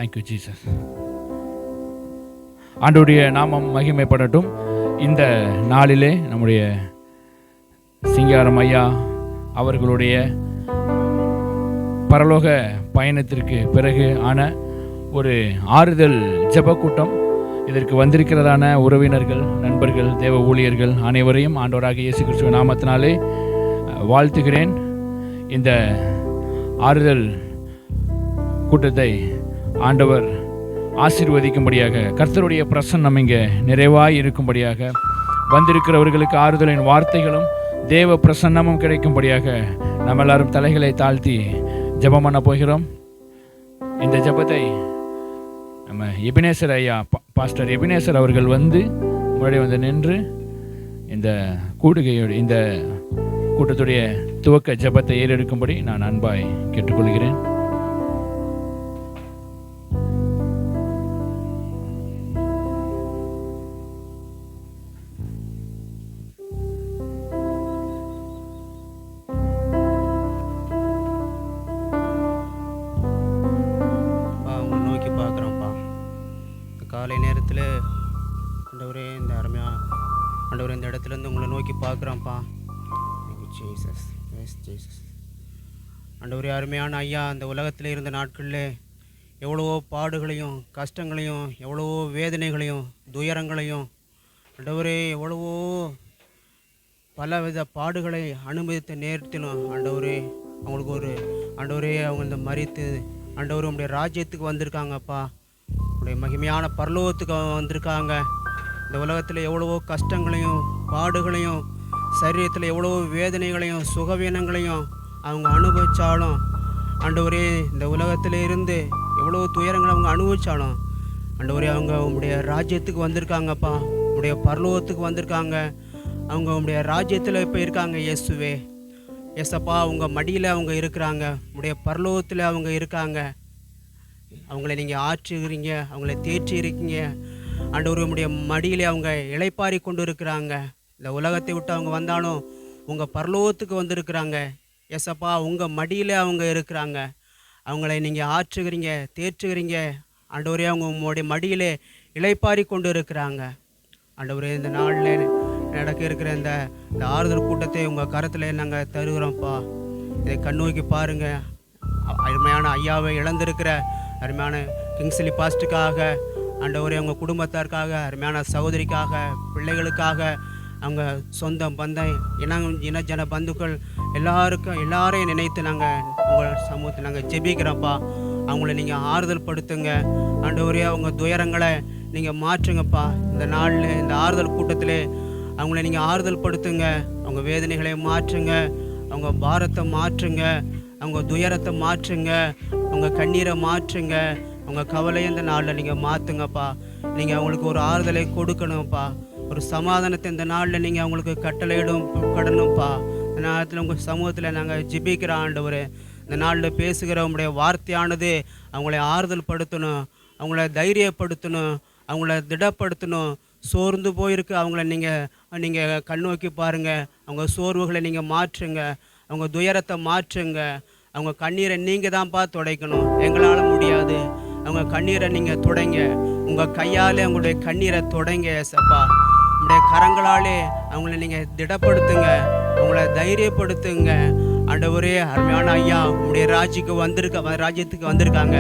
Thank you Jesus. ஆண்டவருடைய நாமம் மகிமைப்படட்டும். இந்த நாளிலே நம்முடைய சிங்காரம் ஐயா அவர்களுடைய பரலோக பயணத்திற்கு பிறகு ஆன ஒரு ஆறுதல் ஜெப கூட்டம். இதற்கு வந்திருக்கிறதான உறவினர்கள், நண்பர்கள், தேவ ஊழியர்கள் அனைவரையும் ஆண்டவராகிய இயேசு கிறிஸ்துவின் நாமத்தினாலே வாழ்த்துகிறேன். இந்த ஆறுதல் கூட்டத்தை ஆண்டவர் ஆசீர்வதிக்கும்படியாக, கர்த்தருடைய பிரசன்னம் இங்கே நிறைவாய் இருக்கும்படியாக, வந்திருக்கிறவர்களுக்கு ஆறுதலின் வார்த்தைகளும் தேவ பிரசன்னமும் கிடைக்கும்படியாக நம்ம எல்லாரும் தலைகளை தாழ்த்தி ஜெபம் பண்ண போகிறோம். இந்த ஜெபத்தை நம்ம எபினேசர் ஐயா, பாஸ்டர் எபினேசர் அவர்கள் முன்னாடி நின்று இந்த இந்த கூட்டத்துடைய துவக்க ஜெபத்தை ஏறெடுக்கும்படி நான் அன்பாய் கேட்டுக்கொள்கிறேன். காலை நேரத்தில் ஆண்டவரே, இந்த ஆண்டவரே, இந்த இடத்துலேருந்து உங்களை நோக்கி பார்க்குறோம்ப்பா. Jesus, S Jesus. ஆண்டவரே, அருமையான ஐயா, அந்த உலகத்தில் இருந்த நாட்களில் எவ்வளவோ பாடுகளையும் கஷ்டங்களையும் எவ்வளவோ வேதனைகளையும் துயரங்களையும் ஆண்டவரே எவ்வளவோ பலவித பாடுகளை அனுமதித்த நேரத்திலும் ஆண்டவரே அவங்களுக்கு ஆண்டவரே அவங்க இந்த மரித்து ஆண்டவரே உங்களுடைய ராஜ்யத்துக்கு வந்திருக்காங்கப்பா. உடைய மகிமையான பரலோகத்துக்கு வந்திருக்காங்க. இந்த உலகத்தில் எவ்வளவோ கஷ்டங்களையும் பாடுகளையும் சரீரத்தில் எவ்வளவோ வேதனைகளையும் சுகவீனங்களையும் அவங்க அனுபவித்தாலும் ஆண்டவரே, இந்த உலகத்தில் இருந்து எவ்வளோ துயரங்களை அவங்க அனுபவித்தாலும் ஆண்டவரே அவங்க உங்களுடைய ராஜ்யத்துக்கு வந்திருக்காங்கப்பா. உங்களுடைய பரலோகத்துக்கு வந்திருக்காங்க. அவங்க உங்களுடைய ராஜ்யத்தில் இப்போ இருக்காங்க. இயேசுவே, எஸ்அப்பா, அவங்க மடியில் அவங்க இருக்கிறாங்க. உங்களுடைய பரலோகத்தில் அவங்க இருக்காங்க. அவங்கள நீங்கள் ஆற்றுகிறீங்க, அவங்கள தேற்றி இருக்கீங்க ஆண்டவரே. உங்களுடைய மடியிலே அவங்க இளைப்பாரி கொண்டு இருக்கிறாங்க. இந்த உலகத்தை விட்டு அவங்க வந்தாலும் உங்கள் பரலோகத்துக்கு வந்திருக்கிறாங்க. எஸ்அப்பா, உங்கள் மடியில் அவங்க இருக்கிறாங்க. அவங்கள நீங்கள் ஆற்றுகிறீங்க, தேற்றுகிறீங்க ஆண்டவரே. அவங்க உங்களுடைய மடியிலே இளைப்பாரி கொண்டு இருக்கிறாங்க. ஆண்டவரே, இந்த நாளில் நடக்க இருக்கிற இந்த ஆறுதல் கூட்டத்தை உங்கள் கரத்தில் நாங்கள் தருகிறோம்ப்பா. இதை கண்ணோக்கி பாருங்கள். அருமையான ஐயாவை இழந்திருக்கிற அருமையான கிங்ஸ்லி பாஸ்ட்டுக்காக ஆண்டவரே, அவங்க குடும்பத்தாருக்காக, அருமையான சகோதரிக்காக, பிள்ளைகளுக்காக, அவங்க சொந்த பந்தம் இன பந்துக்கள் எல்லாரையும் நினைத்து நாங்கள் உங்கள் சமூகத்தில் நாங்கள் ஜெபிக்கிறோம்ப்பா. அவங்கள நீங்கள் ஆறுதல் படுத்துங்க ஆண்டவரே. அவங்க துயரங்களை நீங்கள் மாற்றுங்கப்பா. இந்த நாளில் இந்த ஆறுதல் கூட்டத்தில் அவங்கள நீங்கள் ஆறுதல் படுத்துங்க. அவங்க வேதனைகளை மாற்றுங்க, அவங்க பாரத்தை மாற்றுங்க, அவங்க துயரத்தை மாற்றுங்க, அவங்க கண்ணீரை மாற்றுங்க, அவங்க கவலையை இந்த நாளில் நீங்கள் மாற்றுங்கப்பா. நீங்கள் அவங்களுக்கு ஒரு ஆறுதலை கொடுக்கணும்ப்பா. ஒரு சமாதானத்தை இந்த நாளில் நீங்கள் அவங்களுக்கு கட்டளையிடணும்ப்பா. இந்த நேரத்தில் உங்கள் சமூகத்தில் நாங்கள் ஜெபிக்கிற ஆண்டவரே, இந்த நாளில் பேசுகிற உங்களுடைய வார்த்தையானது அவங்களை ஆறுதல் படுத்தணும், அவங்கள தைரியப்படுத்தணும், அவங்கள திடப்படுத்தணும். சோர்ந்து போயிருக்கு அவங்கள நீங்கள் கண்ணோக்கி பாருங்கள். அவங்க சோர்வுகளை நீங்கள் மாற்றுங்க, அவங்க துயரத்தை மாற்றுங்க. அவங்க கண்ணீரை நீங்கள் தான்ப்பா துடைக்கணும், எங்களால் முடியாது. அவங்க கண்ணீரை நீங்கள் துடைங்க. உங்கள் கையால் அவங்களுடைய கண்ணீரை துடைங்க ஏசப்பா. உங்களுடைய கரங்களாலே அவங்கள நீங்கள் திடப்படுத்துங்க, அவங்கள தைரியப்படுத்துங்க ஆண்டவரே. அருமையான ஐயா உங்களுடைய ராஜ்யத்துக்கு வந்திருக்காங்க.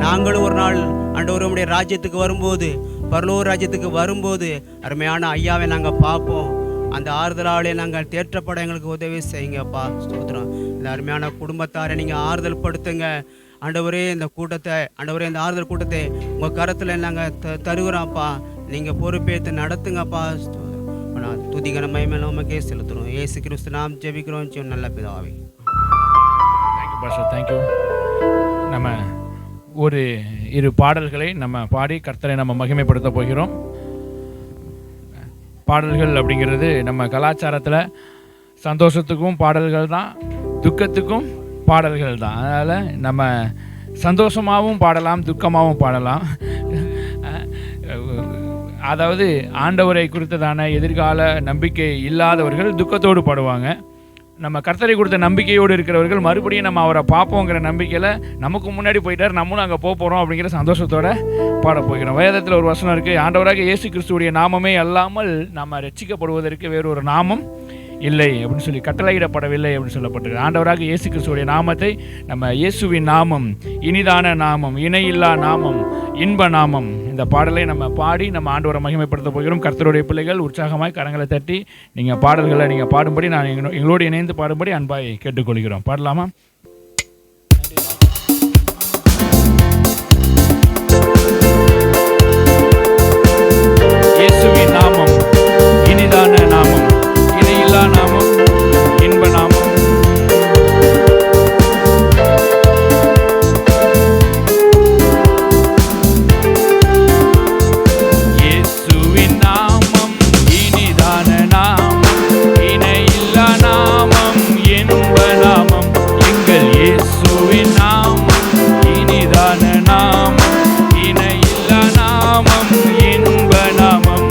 நாங்களும் ஒரு நாள் ஆண்டவரே உங்களுடைய ராஜ்யத்துக்கு வரும்போது, பரலோக ராஜ்யத்துக்கு வரும்போது அருமையான ஐயாவை நாங்கள் பார்ப்போம். அந்த ஆறுதலாலே நாங்கள் தேற்றப்பட எங்களுக்கு உதவி செய்யுங்கப்பா. ஸ்தோத்திரம். இந்த அருமையான குடும்பத்தாரை நீங்கள் ஆறுதல் படுத்துங்க ஆண்டவரே. இந்த கூட்டத்தை ஆண்டவரே, இந்த ஆறுதல் கூட்டத்தை உங்கள் கரத்தில் நாங்கள் தருகிறோம்ப்பா. நீங்கள் பொறுப்பேற்று நடத்துங்கப்பா. நான் துதிகர மகிமையில நமக்கே செலுத்துகிறோம். இயேசு கிறிஸ்து நாம் ஜெபிக்கிறோம் நல்ல பிதாவே. Thank you pastor, thank you. நம்ம ஒரு இரு பாடல்களை நம்ம பாடி கர்த்தரை நம்ம மகிமைப்படுத்த போகிறோம். பாடல்கள் அப்படிங்கிறது நம்ம கலாச்சாரத்தில் சந்தோஷத்துக்கும் பாடல்கள் தான், துக்கத்துக்கும் பாடல்கள் தான். அதனால் நம்ம சந்தோஷமாகவும் பாடலாம், துக்கமாகவும் பாடலாம். அதாவது ஆண்டவரை குறித்ததான எதிர்கால நம்பிக்கை இல்லாதவர்கள் துக்கத்தோடு பாடுவாங்க. நம்ம கர்த்தரை கொடுத்த நம்பிக்கையோடு இருக்கிறவர்கள் மறுபடியும் நம்ம அவரை பார்ப்போங்கிற நம்பிக்கையில் நமக்கு முன்னாடி போயிட்டார், நம்மளும் அங்கே போக போகிறோம் அப்படிங்கிற சந்தோஷத்தோட பாட போகிறோம். வேதத்தில் ஒரு வசனம் இருக்குது, ஆண்டவராக இயேசு கிறிஸ்துவுடைய நாமமே அல்லாமல் நம்ம ரட்சிக்கப்படுவதற்கு வேறு ஒரு நாமம் இல்லை அப்படின்னு சொல்லி கட்டளையிடப்படவில்லை அப்படின்னு சொல்லப்பட்டிருக்கு. ஆண்டவராக இயேசு கிறிஸ்துவுடைய நாமத்தை நம்ம இயேசுவின் நாமம், இனிதான நாமம், இணையில்லா நாமம், இன்ப நாமம், இந்த பாடலை நம்ம பாடி நம்ம ஆண்டவரை மகிமைப்படுத்த போகிறோம். கர்த்தருடைய பிள்ளைகள் உற்சாகமாய் கரங்களை தட்டி நீங்கள் பாடல்களை நீங்கள் பாடும்படி நான் எங்களோடு இணைந்து பாடும்படி அன்பாய் கேட்டுக்கொள்கிறோம். பாடலாமா? இயேசுவின் நாமம், இனிதான நாமம், இணையில்லா நாமம், இன்ப நாமம். இயேசுவின் நாமம், இனிதான நாமம், இணையில்லா நாமம், இன்ப நாமம். எங்கள் இயேசுவின் நாமம், இனிதான நாமம், இணையில்லா நாமம், இன்ப நாமம்.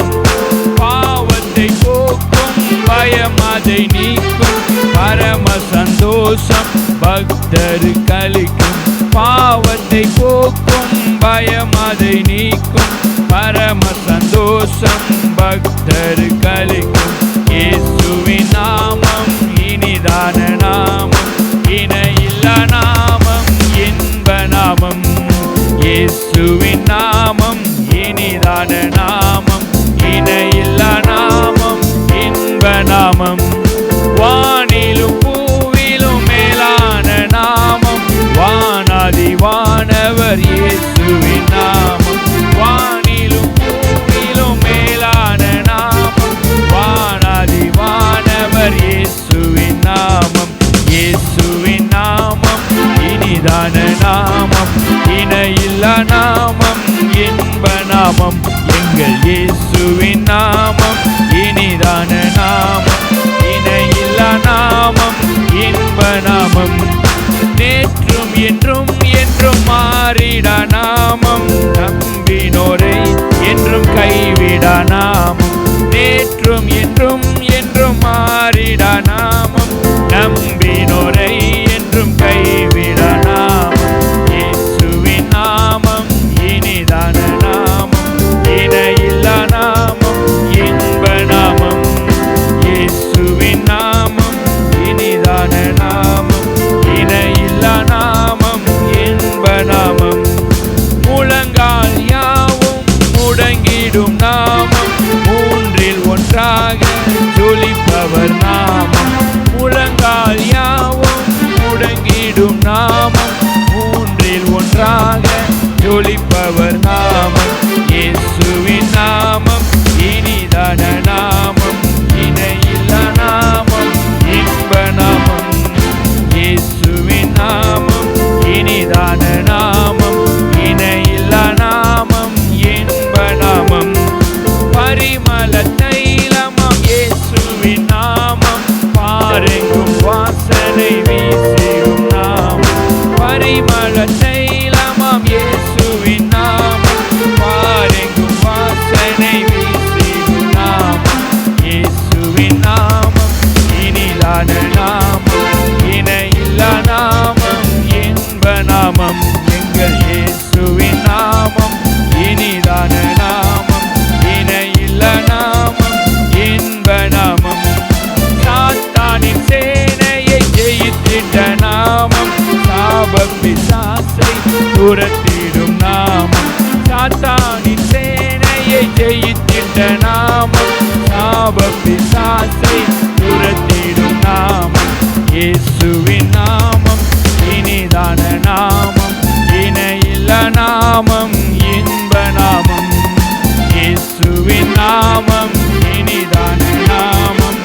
பாவத்தை போக்கும், பயம் அதை நீக்கும், பரம சந்தோஷம் பக்தரு கலிக்கும். பாவத்தை போக்கும், பயம் அதை நீக்கும், பரம சந்தோஷம் பக்தரு கலிக்கும். இயேசுவின் நாமம், இனிதான நாமம், இணையில்லா நாமம், இன்ப நாமம். இயேசுவின் நாமம், இனிதான நாமம், இணையில்லா நாமம், இன்ப நாமம். வானிலும் பூவிலும் மேலான நாமம், வானாதி வானவர் இயேசுவின் நாமம். வானிலும் பூவிலும் மேலான நாமம், வானாதி வானவர் இயேசுவின் நாமம். இயேசுவின் நாமம், இனிதான நாமம், இணையில்லா நாமம், இன்ப நாமம். எங்கள் இயேசுவின் நாமம், இனிதான நாமம், இணையில்லா நாமம், இன்ப நாமம். நேற்றும் என்றும் என்றும் மாறிடா நாமம், நம்பினோரை என்றும் கைவிடா நாமம். நேற்றும் என்றும் என்றும் மாறிடா நாமம், நம்பினோரை என்றும் கைவிடா நாமம். இயேசுவின் நாமம், இனிதான நாமம், இணையில்லா நாமம், இன்ப நாமம். இயேசுவின் நாமம், இனிதான நாமம், இணையில்லா நாமம், இன்ப நாமம். முழங்கால் யாவும் முடங்கிடும் நாமம், மூன்றில் ஒன்றாக ஜொலிப்பவர் நாமம். முழங்கால் யாவும் முடங்கிடும் நாமம், மூன்றில் ஒன்றாக ஜொலிப்பவர் நாமம். இயேசுவின் நாமம், இனிதான நாமம், இணையில்லா நாமம், இன்ப நாமம். இயேசுவின் நாமம், இனிதான நாமம், இணையில்லா நாமம், இன்ப நாமம். பரிமள தைலமாம் இயேசுவின் நாமம், பாரெங்கும் வாசனை வீசிடும் நாமம். பரிமள தைலமாம் இயேசுவின் நாமம், பாரெங்கும் வாசனை வீசிடும் நாமம். இயேசுவின் நாமம், இனிதான நாமம், இணையில்லா நாமம், இன்ப நாமம். எங்கள் இயேசுவின் நாமம், இனிதான நாமம், இணையில்லா நாமம், இன்ப நாமம். சாத்தானின் சேனையை ஜெயித்திட்ட நாமம், சாப பிசாசை துரத்திடும் நாமம். சாத்தானின் சேனையை ஜெயித்திட்ட நாமம், சாப பிசாசை துரத்திடும் நாமம். இயேசுவின் நாமம், இனிதான நாமம், இணையில்லா நாமம், இன்ப நாமம். இயேசுவின் நாமம், இனிதான நாமம்.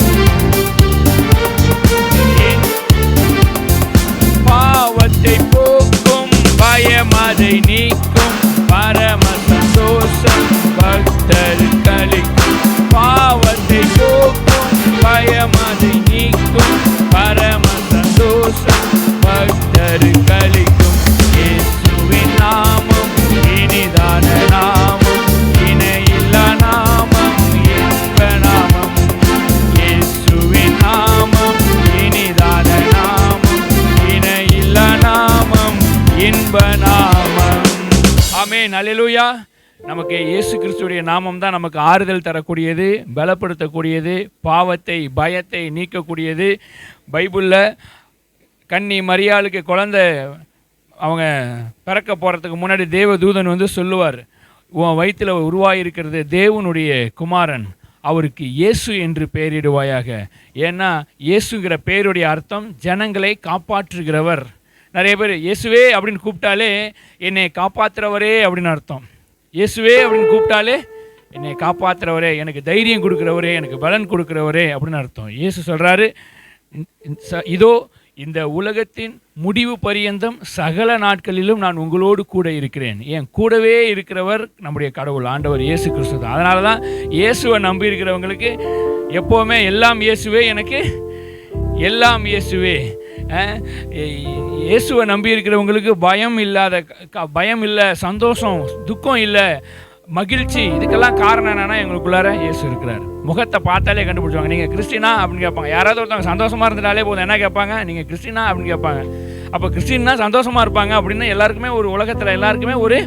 பாவத்தை போக்கும், பயம் அதை நீக்கும், பரம சந்தோஷம் பக்தர் கலிக்கும். பாவத்தை போக்கும், பயம் அதை நீக்கும், பரம சந்தோஷம் பக்தர் கலிக்கும். இயேசுவின் நாமம், இனிதான நாமம், இணையில்லா நாமம், ஆமென், அல்லேலூயா. நமக்கு இயேசு கிறிஸ்துடைய நாமம் தான் நமக்கு ஆறுதல் தரக்கூடியது, பலப்படுத்தக்கூடியது, பாவத்தை பயத்தை நீக்கக்கூடியது. பைபிளில் கன்னி மரியாளுக்கு குழந்தை அவங்க பிறக்க போகிறதுக்கு முன்னாடி தேவதூதன் வந்து சொல்லுவார், உன் வயிற்றில் உருவாகியிருக்கிறது தேவனுடைய குமாரன், அவருக்கு இயேசு என்று பெயரிடுவாயாக. ஏன்னா இயேசுங்கிற பெயருடைய அர்த்தம் ஜனங்களை காப்பாற்றுகிறவர். நிறைய பேர் இயேசுவே அப்படின்னு கூப்பிட்டாலே என்னை காப்பாற்றுறவரே அப்படின்னு அர்த்தம். இயேசுவே அப்படின்னு கூப்பிட்டாலே என்னை காப்பாற்றுறவரே, எனக்கு தைரியம் கொடுக்குறவரே, எனக்கு பலன் கொடுக்குறவரே அப்படின்னு அர்த்தம். இயேசு சொல்கிறாரு, இதோ இந்த உலகத்தின் முடிவு பரியந்தம் சகல நாட்களிலும் நான் உங்களோடு கூட இருக்கிறேன். என் கூடவே இருக்கிறவர் நம்முடைய கடவுள் ஆண்டவர் இயேசு கிறிஸ்து தான். அதனால தான் இயேசுவை நம்பி இருக்கிறவங்களுக்கு எப்போவுமே எல்லாம் இயேசுவே, எனக்கு எல்லாம் இயேசுவே. இயேசுவை நம்பி இருக்கிறவங்களுக்கு பயம் இல்லை, சந்தோஷம், துக்கம் இல்லை, மகிழ்ச்சி. இதுக்கெல்லாம் காரணம் என்னென்னா எங்களுக்குள்ளார இயேசு இருக்கிறார். முகத்தை பார்த்தாலே கண்டுபிடிச்சுவாங்க, நீங்கள் கிறிஸ்டினா அப்படின்னு கேட்பாங்க. யாராவது ஒருத்தவங்க சந்தோஷமாக இருந்துட்டாலே போதும், என்ன கேட்பாங்க, நீங்கள் கிறிஸ்டினா அப்படின்னு கேட்பாங்க. அப்போ கிறிஸ்டின்னா சந்தோஷமாக இருப்பாங்க அப்படின்னு எல்லாருக்குமே ஒரு உலகத்தில் எல்லாருக்குமே ஒரு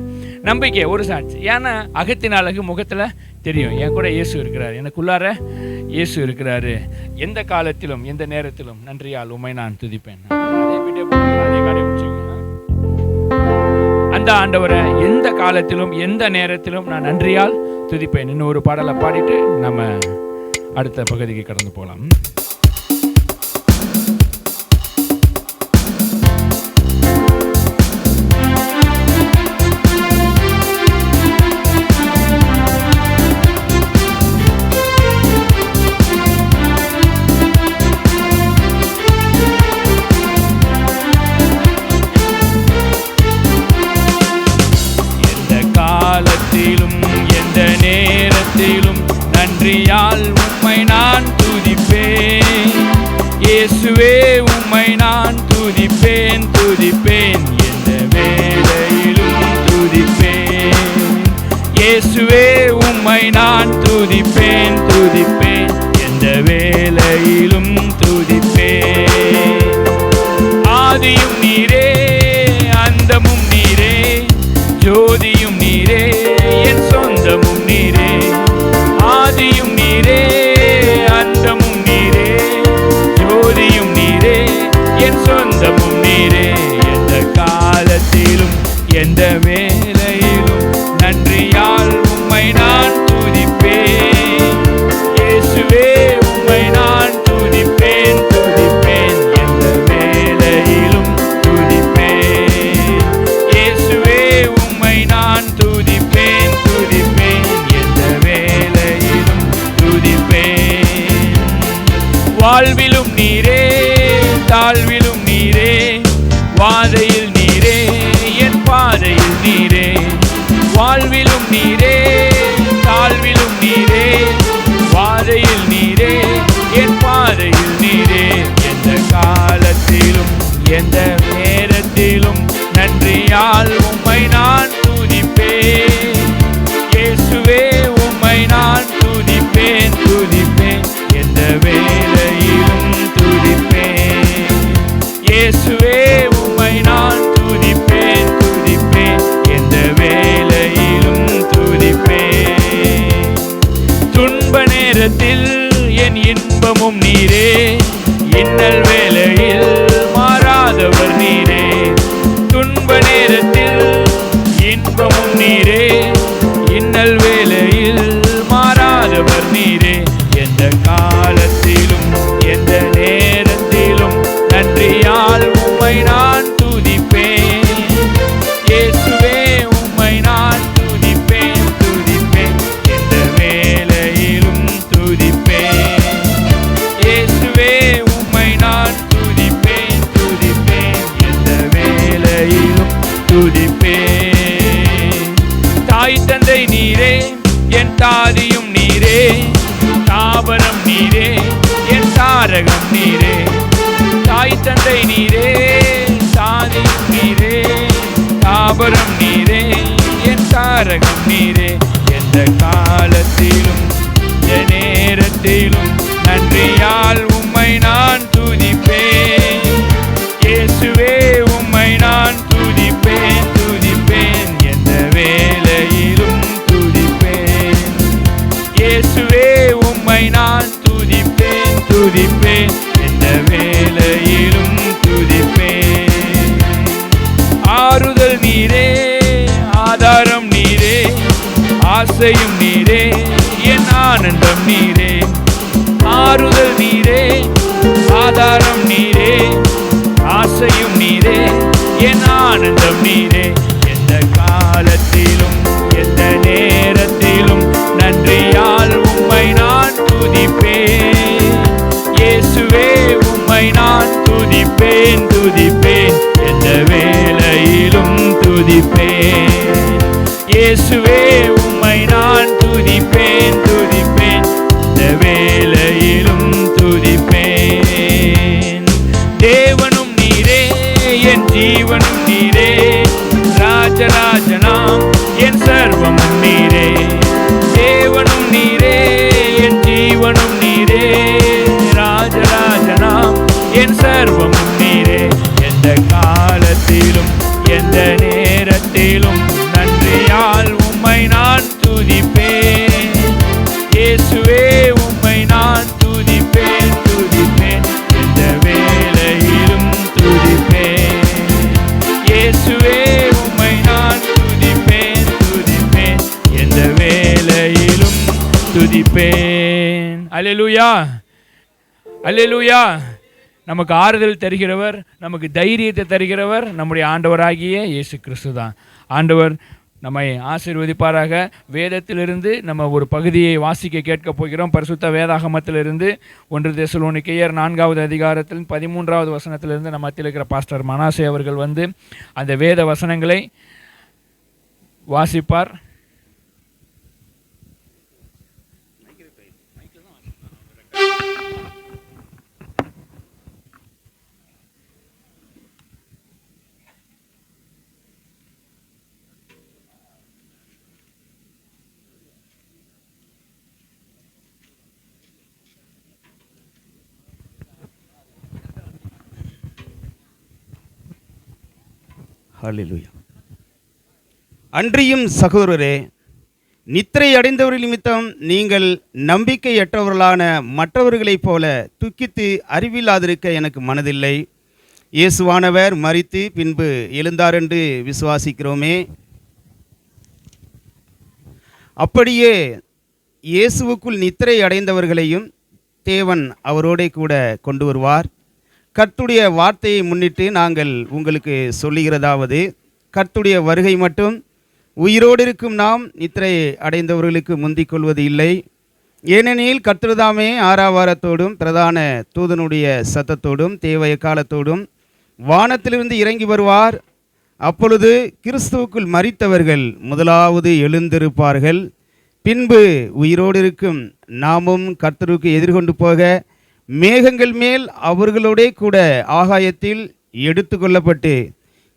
நம்பிக்கை, ஒரு சாட்சி. ஏன்னா அகத்தின் அழகு முகத்தில் தெரியும். என் கூட இயேசு இருக்கிறார், எனக்குள்ளார இயேசு இருக்கிறாரு. எந்த காலத்திலும் எந்த நேரத்திலும் நன்றியால் உம்மை நான் துதிப்பேன். அந்த ஆண்டவரை எந்த காலத்திலும் எந்த நேரத்திலும் நான் நன்றியால் துதிப்பேன். இன்னும் ஒரு பாடலை பாடிட்டு நம்ம அடுத்த பகுதிக்கு கடந்து போகலாம். எந்த நேரத்திலும் நன்றியால் உம்மை நான் துதிப்பேன். இயேசுவே உம்மை நான் துதிப்பேன், துதிப்பேன், எந்த வேளையிலும் துதிப்பேன். இயேசுவே உம்மை நான் துதிப்பேன், துதிப்பேன், எந்த வேளையிலும் துதிப்பேன். ஆதியும் நீரே, அந்தமும் நீரே, ஜோதியும் நீரே, என் சொந்தமும் நீரே. ஆதியும் நீரே, அந்தமும் நீரே, ஜோதியும் நீரே, என் சொந்தமும் நீரே. எந்த காலத்திலும் எந்த வேளையிலும் நன்றியால் உம்மை நான் துதிப்பேன். இயேசுவே உம்மை நான் துதிப்பேன், துதிப்பேன், எந்த வேளையிலும் துதிப்பேன். இயேசுவே உம்மை நான் துதிப்பேன், துதிப்பேன், எந்த வேளையிலும் துதிப்பேன். வாழ்விலும் நீரே, தாழ்விலும் நீரே, வாதையில் நீரே, என் பாதையில் நீரே. வாழ்விலும் நீரே, தாழ்விலும் நீரே, வாதையில் நீரே, என் பாதையில் நீரே. எந்த காலத்திலும் எந்த நேரத்திலும் நன்றியால் உம்மை நான் துதிப்பேன். இயேசுவே உம்மை நான் துதிப்பேன், துதிப்பேன், எந்த வேளையிலும் துதிப்பேன். இயேசுவே உம்மை நான் துதிப்பேன், துதிப்பேன், எந்த வேளையிலும் துதிப்பேன். துன்ப நேரத்தில் என் இன்பமும் நீரே, இன்னல் வேளையில் மாறாதவர் நீரே. துன்ப நேரத்தில் இன்பமும் நீரே, இன்னல் வேளையில் மாறாதவர் நீரே. எந்த காலத்திலும் எந்த நேரத்திலும் நன்றியால் உம்மை நான் துதிப்பேன். இயேசுவே உம்மை நான் துதிப்பேன், துதிப்பேன், எந்த வேளையிலும் துதிப்பேன். இயேசுவே உம்மை நான் துதிப்பேன், துதிப்பேன், எந்த வேளையிலும் துதிப்பேன். தாய் தந்தை நீரே, என் தாதியும் நீரே, தாபரம் நீரே, என் தாரகம் நீரே. தாய் தந்தை நீரே, தாதியும் நீரே, தாபரம் நீரே, என் தாரகம் நீரே. எந்த காலத்திலும் எந்த நேரத்திலும் நன்றியால் உம்மை நான் துதிப்பேன். இயேசுவே உம்மை நான் துதிப்பேன், துதிப்பேன், எந்த துதிப்பேன், எந்த வேளையிலும் துதிப்பேன். ஆறுதல் நீரே, ஆதாரம் நீரே, ஆசையும் நீரே, என் ஆனந்தம் நீரே. ஆறுதல் நீரே, ஆதாரம் நீரே, ஆசையும் நீரே, என் ஆனந்தம் நீரே. எந்த காலத்திலும் எந்த நேரத்திலும் நன்றியால் உம்மை நான் துதிப்பேன். இயேசுவே உம்மை நான் துதிப்பேன், துதிப்பேன், எந்த வேளையிலும் துதிப்பேன். இயேசுவே உம்மை நான் துதிப்பேன், துதிப்பேன், எந்த வேளையிலும் துதிப்பேன். தேவனும் நீரே, என் ஜீவனும் நீரே, ராஜராஜனாம் என் சர்வமும் நீரே. தேவனும் நீரே, என் ஜீவனும் நீரே, ராஜராஜனாம் என் சர்வமும் நீரே. எந்த காலத்திலும் எந்த நேரத்திலும் நன்றியால் உம்மை நான் துதிப்பேன். இயேசுவே உம்மை நான் துதிப்பேன், துதிப்பேன், எந்த வேளையிலும் துதிப்பேன். இயேசுவே உம்மை நான் துதிப்பேன், துதிப்பேன், எந்த வேளையிலும் துதிப்பேன். அல்லேலூயா, அல்லேலூயா. நமக்கு ஆறுதல் தருகிறவர், நமக்கு தைரியத்தை தருகிறவர் நம்முடைய ஆண்டவராகிய இயேசு கிறிஸ்து தான். ஆண்டவர் நம்மை ஆசீர்வதிப்பாராக. வேதத்திலிருந்து நம்ம ஒரு பகுதியை வாசிக்க கேட்க போகிறோம். பரிசுத்த வேதாகமத்திலிருந்து 1 தெசலோனிக்கேயர் 4வது அதிகாரத்தில் 13வது வசனத்திலிருந்து நம்ம மத்தியில் இருக்கிற பாஸ்டர் மனாசே அவர்கள் வந்து அந்த வேத வசனங்களை வாசிப்பார். ஹல்லேலூயா. அன்றியும் சகோதரரே, நித்திரை அடைந்தவர்கள் நிமித்தம் நீங்கள் நம்பிக்கையற்றவர்களான மற்றவர்களைப் போல துக்கித்து அறிவில்லாதிருக்க எனக்கு மனதில்லை. இயேசுவானவர் மரித்து பின்பு எழுந்தார் என்று விசுவாசிக்கிறோமே. அப்படியே இயேசுவுக்குள் நித்திரை அடைந்தவர்களையும் தேவன் அவரோடே கூட கொண்டு வருவார். கர்த்தருடைய வார்த்தையை முன்னிட்டு நாங்கள் உங்களுக்கு சொல்லுகிறதாவது, கர்த்தருடைய வருகை மட்டும் உயிரோடு இருக்கும் நாம் நித்திரை அடைந்தவர்களுக்கு முந்திக் கொள்வது இல்லை. ஏனெனில் கர்த்தர்தாமே ஆரவாரத்தோடும் பிரதான தூதனுடைய சத்தத்தோடும் தேவ காலத்தோடும் வானத்திலிருந்து இறங்கி வருவார். அப்பொழுது கிறிஸ்துவுக்குள் மரித்தவர்கள் முதலாவது எழுந்திருப்பார்கள். பின்பு உயிரோடு இருக்கும் நாமும் கர்த்தருக்கு எதிர்கொண்டு போக மேகங்கள் மேல் அவர்களோடே கூட ஆகாயத்தில் எடுத்து கொள்ளப்பட்டு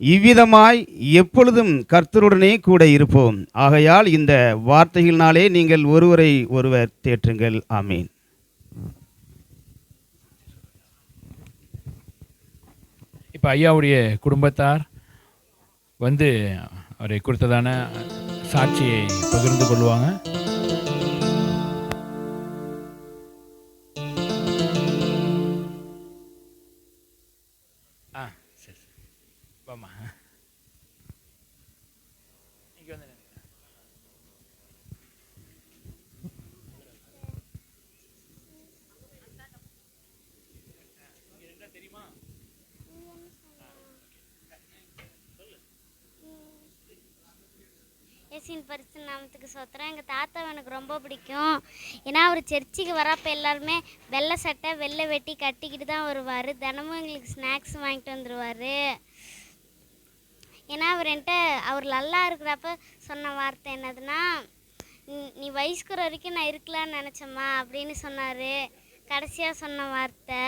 இவ்விதமாய் எப்பொழுதும் கர்த்தருடனே கூட இருப்போம். ஆகையால் இந்த வார்த்தைகளினாலே நீங்கள் ஒருவரை ஒருவர் தேற்றுங்கள். ஆமீன். இப்போ ஐயாவுடைய குடும்பத்தார் வந்து அவரை குறித்ததான சாட்சியை பகிர்ந்து கொள்வாங்க. சரி சரி, வாமா இங்கே வந்து தெரியுமா? இயேசுவின் பரிசுத்த நாமத்துக்கு ஸ்தோத்திரம். எங்கள் தாத்தாவை எனக்கு ரொம்ப பிடிக்கும். ஏன்னா அவர் சர்ச்சுக்கு வரப்போ எல்லாருமே வெள்ளை சட்டை வெள்ளை வெட்டி கட்டிக்கிட்டு தான் வருவார். தினமும் எங்களுக்கு ஸ்நாக்ஸ் வாங்கிட்டு வந்துடுவார். ஏன்னா அவர் நல்லா இருக்கிறப்ப சொன்ன வார்த்தை என்னதுன்னா, நீ வயசுக்குற வரைக்கும் நான் இருக்கலான்னு நினச்சம்மா அப்படின்னு சொன்னார். கடைசியாக சொன்ன வார்த்தை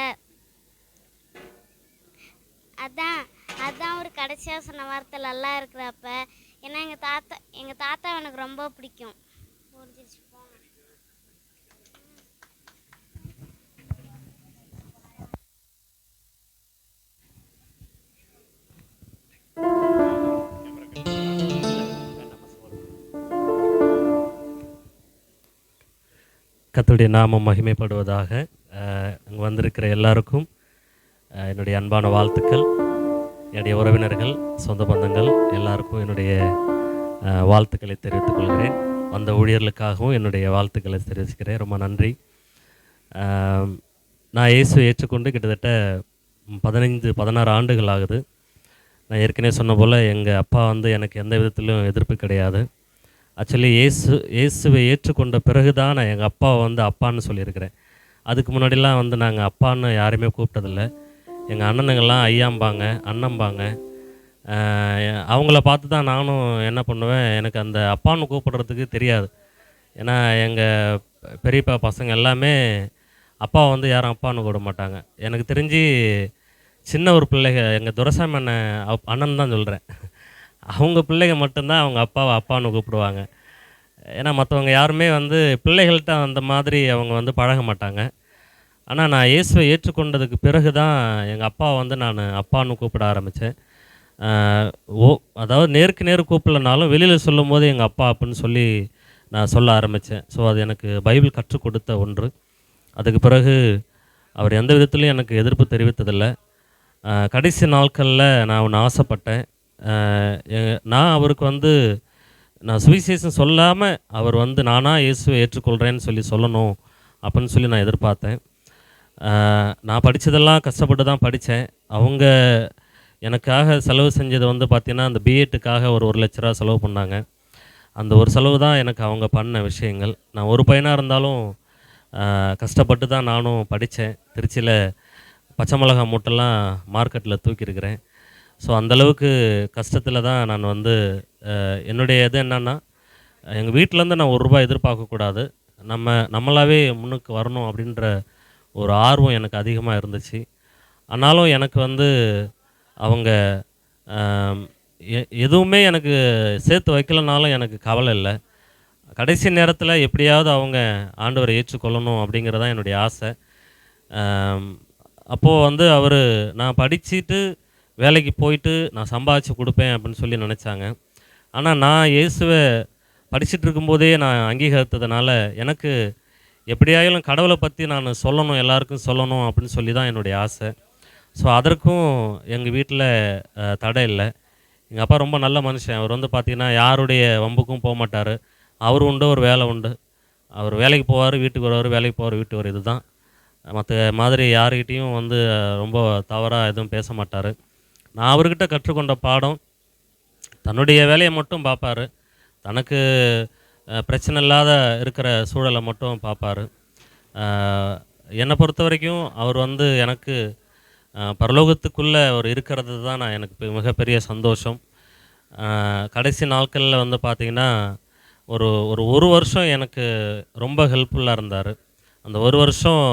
அதான் ஒரு கடைசியாக சொன்ன வார்த்தை நல்லா இருக்கிறப்ப. ஏன்னா எங்கள் தாத்தா எனக்கு ரொம்ப பிடிக்கும். கர்த்தருடைய நாமம் மகிமைப்படுவதாக. இங்கே வந்திருக்கிற எல்லாருக்கும் என்னுடைய அன்பான வாழ்த்துக்கள். என்னுடைய உறவினர்கள், சொந்த பந்தங்கள் எல்லாருக்கும் என்னுடைய வாழ்த்துக்களை தெரிவித்துக் கொள்கிறேன். வந்த ஊழியர்களுக்காகவும் என்னுடைய வாழ்த்துக்களை தெரிவிச்சுக்கிறேன். ரொம்ப நன்றி. நான் இயேசுவை ஏற்றுக்கொண்டு கிட்டத்தட்ட 15-16 ஆண்டுகள் ஆகுது. நான் ஏற்கனவே சொன்ன போல் எங்கள் அப்பா வந்து எனக்கு எந்த விதத்திலும் எதிர்ப்பு கிடையாது. ஆக்சுவலி இயேசுவை ஏற்றுக்கொண்ட பிறகு தான் நான் எங்கள் அப்பாவை வந்து அப்பான்னு சொல்லியிருக்கிறேன். அதுக்கு முன்னாடிலாம் வந்து நாங்கள் அப்பான்னு யாரையுமே கூப்பிட்டதில்லை. எங்கள் அண்ணனுங்கள்லாம் ஐயாம்பாங்க, அண்ணம்பாங்க. அவங்கள பார்த்து தான் நானும் என்ன பண்ணுவேன், எனக்கு அந்த அப்பான்னு கூப்பிடுறதுக்கு தெரியாது. ஏன்னா எங்கள் பெரியப்பா பசங்க எல்லாமே அப்பாவை வந்து யாரும் அப்பான்னு கூப்பிட மாட்டாங்க. எனக்கு தெரிஞ்சு சின்ன ஒரு பிள்ளைங்க, எங்கள் துரைசாமி அண்ணன் தான் சொல்கிறேன், அவங்க பிள்ளைங்க மட்டும்தான் அவங்க அப்பாவை அப்பான்னு கூப்பிடுவாங்க. ஏன்னா மற்றவங்க யாருமே வந்து பிள்ளைகள்கிட்ட அந்த மாதிரி அவங்க வந்து பழக மாட்டாங்க. ஆனால் நான் இயேசுவை ஏற்றுக்கொண்டதுக்கு பிறகு தான் எங்கள் அப்பாவை வந்து நான் அப்பான்னு கூப்பிட ஆரம்பித்தேன். அதாவது நேருக்கு நேர் கூப்பிடலனாலும் வெளியில் சொல்லும் போது எங்கள் அப்பா அப்படின்னு சொல்லி நான் சொல்ல ஆரம்பித்தேன். ஸோ அது எனக்கு பைபிள் கற்றுக் கொடுத்த ஒன்று. அதுக்கு பிறகு அவர் எந்த விதத்துலையும் எனக்கு எதிர்ப்பு தெரிவித்ததில்லை. கடைசி நாட்களில் நான் ஒன்று ஆசைப்பட்டேன். நான் அவருக்கு வந்து நான் சுவிசேஷம் சொல்லாமல் அவர் வந்து நானாக இயேசுவை ஏற்றுக்கொள்கிறேன்னு சொல்லணும் அப்படின்னு சொல்லி நான் எதிர்பார்த்தேன். நான் படித்ததெல்லாம் கஷ்டப்பட்டு தான் படித்தேன். அவங்க எனக்காக செலவு செஞ்சது வந்து பார்த்திங்கன்னா, அந்த பிஎட்டுக்காக ஒரு 1 லட்ச ரூபா செலவு பண்ணாங்க. அந்த ஒரு செலவு தான் எனக்கு அவங்க பண்ண விஷயங்கள். நான் ஒரு பையனாக இருந்தாலும் கஷ்டப்பட்டு தான் நானும் படித்தேன். திருச்சியில் பச்சை மிளகா மூட்டெல்லாம் மார்க்கெட்டில் தூக்கியிருக்கிறேன். ஸோ அந்தளவுக்கு கஷ்டத்தில் தான் நான் வந்து என்னுடைய இது என்னென்னா, எங்கள் வீட்டிலேருந்து நான் ₹1 எதிர்பார்க்கக்கூடாது, நம்மளாவே முன்னுக்கு வரணும் அப்படின்ற ஒரு ஆர்வம் எனக்கு அதிகமாக இருந்துச்சு. ஆனாலும் எனக்கு வந்து அவங்க எதுவுமே எனக்கு சேர்த்து வைக்கலனாலும் எனக்கு கவலை இல்லை. கடைசி நேரத்தில் எப்படியாவது அவங்க ஆண்டவரை ஏற்றுக்கொள்ளணும் அப்படிங்கிறதான் என்னுடைய ஆசை. அப்போது வந்து அவர் நான் படிச்சுட்டு வேலைக்கு போயிட்டு நான் சம்பாதிச்சு கொடுப்பேன் அப்படின்னு சொல்லி நினச்சாங்க. ஆனால் நான் இயேசுவை படிச்சுட்டு இருக்கும்போதே நான் அங்கீகரித்ததுனால எனக்கு எப்படியாயிலும் கடவுளை பற்றி நான் சொல்லணும், எல்லாருக்கும் சொல்லணும் அப்படின்னு சொல்லி தான் என்னுடைய ஆசை. ஸோ அதற்கும் எங்கள் வீட்டில் தடை இல்லை. எங்கள் அப்பா ரொம்ப நல்ல மனுஷன். அவர் வந்து பார்த்திங்கன்னா யாருடைய வம்புக்கும் போக மாட்டார். அவர் உண்டு, ஒரு வேலை உண்டு. அவர் வேலைக்கு போவார், வீட்டுக்கு வருவார், வேலைக்கு போவார், வீட்டுக்கு வர, இதுதான். மற்ற மாதிரி யாருக்கிட்டேயும் வந்து ரொம்ப தவறாக எதுவும் பேச மாட்டார். நான் அவர்கிட்ட கற்றுக்கொண்ட பாடம், தன்னுடைய வேலையை மட்டும் பார்ப்பார், தனக்கு பிரச்சனை இல்லாத இருக்கிற சூழலை மட்டும் பார்ப்பார். என்னை பொறுத்த வரைக்கும் அவர் வந்து எனக்கு பரலோகத்துக்குள்ளே அவர் இருக்கிறது தான் நான் எனக்கு மிகப்பெரிய சந்தோஷம். கடைசி நாட்களில் வந்து பார்த்திங்கன்னா ஒரு வருஷம் எனக்கு ரொம்ப ஹெல்ப்ஃபுல்லாக இருந்தார். அந்த ஒரு வருஷம்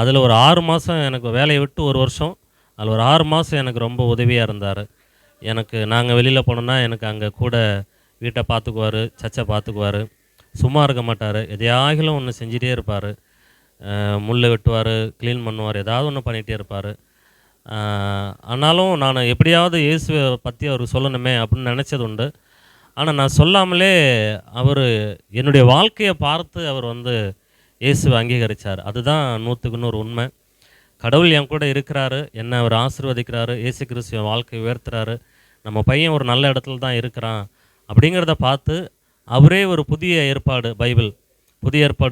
அதில் ஒரு 6 மாதம் எனக்கு வேலையை விட்டு ஒரு வருஷம், அதில் ஒரு 6 மாதம் எனக்கு ரொம்ப உதவியாக இருந்தார். நாங்கள் வெளியில் போனோன்னா எனக்கு அங்கே கூட வீட்டை பார்த்துக்குவார், சர்ச்சை பார்த்துக்குவார். சும்மா இருக்க மாட்டார், எதையாகிலும் ஒன்று செஞ்சிட்டே இருப்பார். முள்ளை வெட்டுவார், க்ளீன் பண்ணுவார், ஏதாவது ஒன்று பண்ணிகிட்டே இருப்பார். ஆனாலும் நான் எப்படியாவது இயேசுவை பற்றி அவருக்கு சொல்லணுமே அப்படின்னு நினச்சது உண்டு. ஆனால் நான் சொல்லாமலே அவர் என்னுடைய வாழ்க்கையை பார்த்து அவர் வந்து இயேசுவை அங்கீகரித்தார். அதுதான் 100க்கு 100 உண்மை. கடவுள் என் கூட இருக்கிறாரு, என்னை அவர் ஆசீர்வதிக்கிறாரு, இயேசு கிறிஸ்து என் வாழ்க்கையை உயர்த்துறாரு, நம்ம பையன் ஒரு நல்ல இடத்துல தான் இருக்கிறான் அப்படிங்கிறத பார்த்து அவரே ஒரு புதிய ஏற்பாடு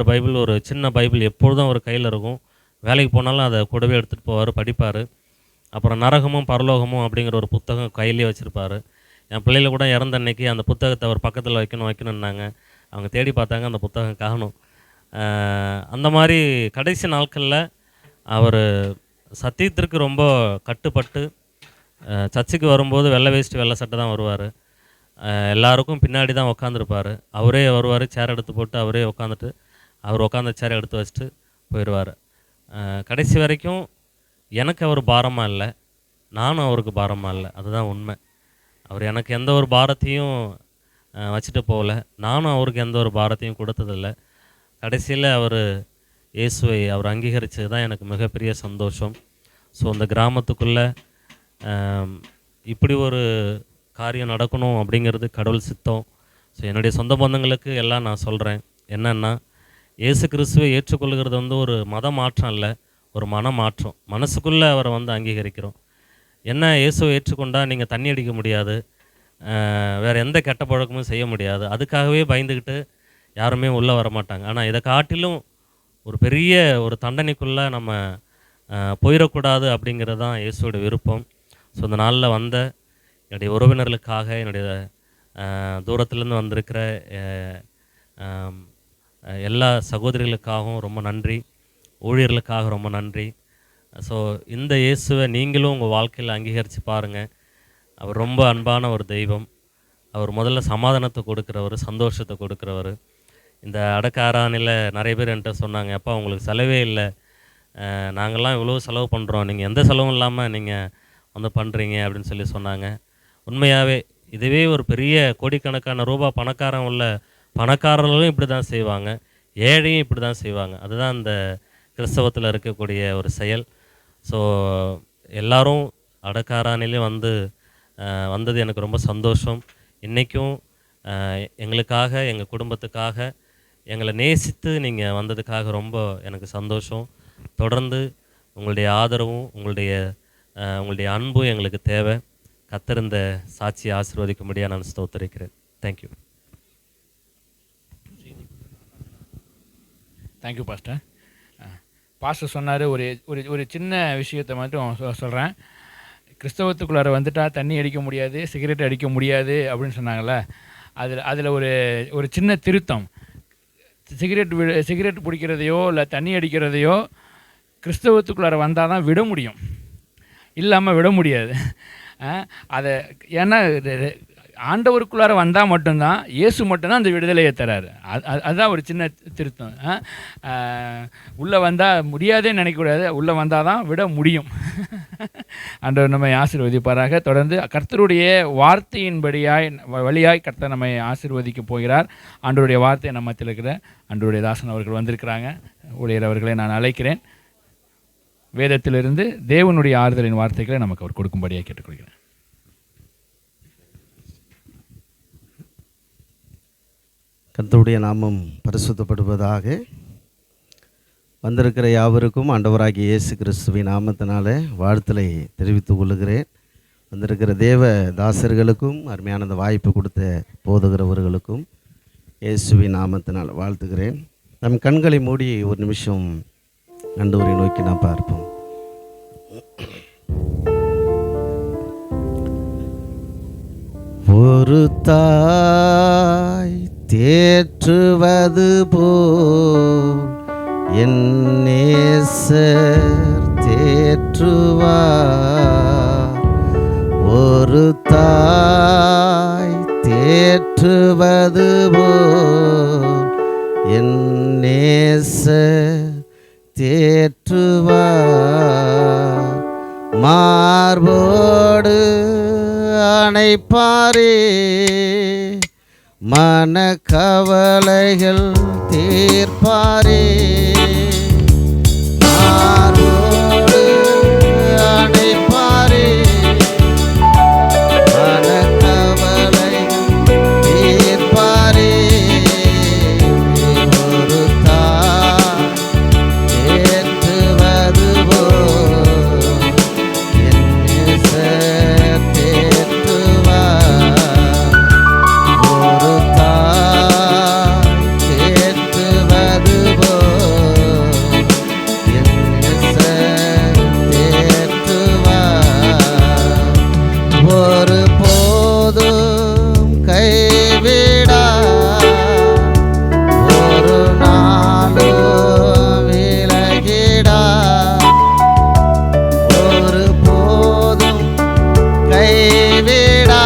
பைபிள் ஒரு சின்ன பைபிள் எப்பொழுதும் அவர் கையில் இருக்கும். வேலைக்கு போனாலும் அதை கூடவே எடுத்துகிட்டு போவார், படிப்பார். அப்புறம் நரகமும் பரலோகமும் அப்படிங்கிற ஒரு புத்தகம் கையிலே வச்சுருப்பார். என் பிள்ளைகள் கூட இறந்த அன்னைக்கு அந்த புத்தகத்தை அவர் பக்கத்தில் வைக்கணுன்னாங்க. அவங்க தேடி பார்த்தாங்க, அந்த புத்தகம் காணும். அந்த மாதிரி கடைசி நாட்களில் அவர் சத்தியத்திற்கு ரொம்ப கட்டுப்பட்டு சர்ச்சுக்கு வரும்போது வெள்ளை வேஷ்டி வெள்ளை சட்டை தான் வருவார். எல்லாருக்கும் பின்னாடி தான் உட்காந்துருப்பார். அவரே வருவார், சேர் எடுத்து போட்டு அவரே உட்காந்துட்டு அவர் உட்காந்த சேரை எடுத்து வச்சுட்டு போயிடுவார். கடைசி வரைக்கும் எனக்கு அவர் பாரமாக இல்லை, நானும் அவருக்கு பாரமாக இல்லை. அதுதான் உண்மை. அவர் எனக்கு எந்த ஒரு பாரத்தையும் வச்சுட்டு போகல, நானும் அவருக்கு எந்த ஒரு பாரத்தையும் கொடுத்ததில்லை. கடைசியில் அவர் இயேசுவை அவர் அங்கீகரித்தது தான் எனக்கு மிகப்பெரிய சந்தோஷம். ஸோ அந்த கிராமத்துக்குள்ளே இப்படி ஒரு காரியம் நடக்கணும் அப்படிங்கிறது கடவுள் சித்தம். ஸோ என்னுடைய சொந்த பந்தங்களுக்கு எல்லாம் நான் சொல்கிறேன் என்னென்னா, இயேசு கிறிஸ்துவை ஏற்றுக்கொள்கிறது வந்து ஒரு மத மாற்றம் இல்லை, ஒரு மனமாற்றம். மனசுக்குள்ளே அவரை வந்து அங்கீகரிக்கிறோம். என்ன, இயேசுவை ஏற்றுக்கொண்டால் நீங்கள் தண்ணி அடிக்க முடியாது, வேறு எந்த கெட்ட பழக்கமும் செய்ய முடியாது, அதுக்காகவே பயந்துக்கிட்டு யாருமே உள்ளே வரமாட்டாங்க. ஆனால் இதை காட்டிலும் ஒரு பெரிய ஒரு தண்டனைக்குள்ளே நம்ம போயிடக்கூடாது அப்படிங்கிறது தான் இயேசுவோட விருப்பம். ஸோ இந்த நாளில் வந்த என்னுடைய உறவினர்களுக்காக, என்னுடைய தூரத்துலேருந்து வந்திருக்கிற எல்லா சகோதரிகளுக்காகவும் ரொம்ப நன்றி, ஊழியர்களுக்காக ரொம்ப நன்றி. ஸோ இந்த இயேசுவை நீங்களும் உங்கள் வாழ்க்கையில் அங்கீகரித்து பாருங்கள். அவர் ரொம்ப அன்பான ஒரு தெய்வம். அவர் முதல்ல சமாதானத்தை கொடுக்குறவர், சந்தோஷத்தை கொடுக்குறவர். இந்த அடக்காரானில் நிறைய பேர் என்கிட்ட சொன்னாங்க, அப்பா உங்களுக்கு செலவே இல்லை, நாங்கள்லாம் இவ்வளோ செலவு பண்ணுறோம், நீங்கள் எந்த செலவும் இல்லாமல் நீங்கள் வந்து பண்ணுறீங்க அப்படின்னு சொல்லி சொன்னாங்க. உண்மையாகவே இதுவே ஒரு பெரிய கோடிக்கணக்கான ரூபா பணக்காரன் உள்ள பணக்காரர்களும் இப்படி தான் செய்வாங்க, ஏழையும் இப்படி தான் செய்வாங்க. அதுதான் இந்த கிறிஸ்தவத்தில் இருக்கக்கூடிய ஒரு செயல். ஸோ எல்லோரும் அடக்காரானிலே வந்தது எனக்கு ரொம்ப சந்தோஷம். இன்றைக்கும் எங்களுக்காக, எங்கள் குடும்பத்துக்காக, எங்களை நேசித்து நீங்கள் வந்ததுக்காக ரொம்ப எனக்கு சந்தோஷம். தொடர்ந்து உங்களுடைய ஆதரவும் உங்களுடைய அன்பும் எங்களுக்கு தேவை. கர்த்தர் இந்த சாட்சியை ஆசீர்வதிக்கும்படியாக நான் ஸ்தோத்திரிக்கிறேன். தேங்க்யூ. Thank you pastor. பாஸ்டர் சொன்னார், ஒரு சின்ன விஷயத்தை மட்டும் சொல்கிறேன். கிறிஸ்தவத்துக்குள்ளார வந்துட்டால் தண்ணி அடிக்க முடியாது, சிகரெட் அடிக்க முடியாது அப்படின்னு சொன்னாங்கள்ல, அதில் ஒரு சின்ன திருத்தம். சிகரெட் பிடிக்கிறதையோ இல்லை தண்ணி அடிக்கிறதையோ கிறிஸ்தவத்துக்குள்ளார வந்தால் தான் விட முடியும், இல்லாமல் விட முடியாது. அதை ஏன்னா ஆண்டவருக்குள்ளார வந்தால் மட்டும்தான், இயேசு மட்டும்தான் அந்த விடுதலையை தராரு. அதுதான் ஒரு சின்ன திருத்தம். உள்ளே வந்தால் முடியாதேன்னு நினைக்கக்கூடாது, உள்ளே வந்தால் தான் விட முடியும். ஆண்டவர் நம்மை ஆசீர்வதிப்பாராக. தொடர்ந்து கர்த்தருடைய வார்த்தையின்படியாய் வழியாய் கர்த்தர் நம்மை ஆசீர்வதிக்க போகிறார். ஆண்டவருடைய வார்த்தை நம்ம மத்தியில் இருக்கிற ஆண்டவருடைய தாசன் அவர்கள் வந்திருக்கிறாங்க. ஊழியர் அவர்களை நான் அழைக்கிறேன். வேதத்திலிருந்து தேவனுடைய ஆறுதலின் வார்த்தைகளை நமக்கு அவர் கொடுக்கும்படியாக கேட்டுக்கொள்கிறேன். கர்த்தருடைய நாமம் பரிசுத்தப்படுவதாக. வந்திருக்கிற யாவருக்கும் ஆண்டவராகிய இயேசு கிறிஸ்துவின் நாமத்தினால வாழ்த்தலை தெரிவித்துக் கொள்கிறேன். வந்திருக்கிற தேவ தாசர்களுக்கும் அருமையான அந்த வாய்ப்பு கொடுத்த போதுகிறவர்களுக்கும் இயேசுவின் நாமத்தினால் வாழ்த்துகிறேன். நம் கண்களை மூடி ஒரு நிமிஷம் ஆண்டவரை நோக்கி நாம் பார்ப்போம். ஒரு தாய் தேற்றுவது போல் என் நேசர் தேற்றுவார். ஒரு தாய் தேற்றுவது போல் என் நேசர் தேற்றுவார். மார்போடு அணைப்பாரே, மனக்கவலைகள் தீர்ப்பாரே. மார்போடு அணைப்பாரே, மனக்கவலைகள் தீர்ப்பாரே. ஒரு தாய் தேற்றுவது போல் என் நேசர் தேற்றுவார். ஒரு தாய் தேற்றுவது போல் என் நேசர் தேற்றுவார். ஒரு போதும் கைவிடா, ஒரு நாளும் விலகிடா. ஒரு போதும் கைவிடா,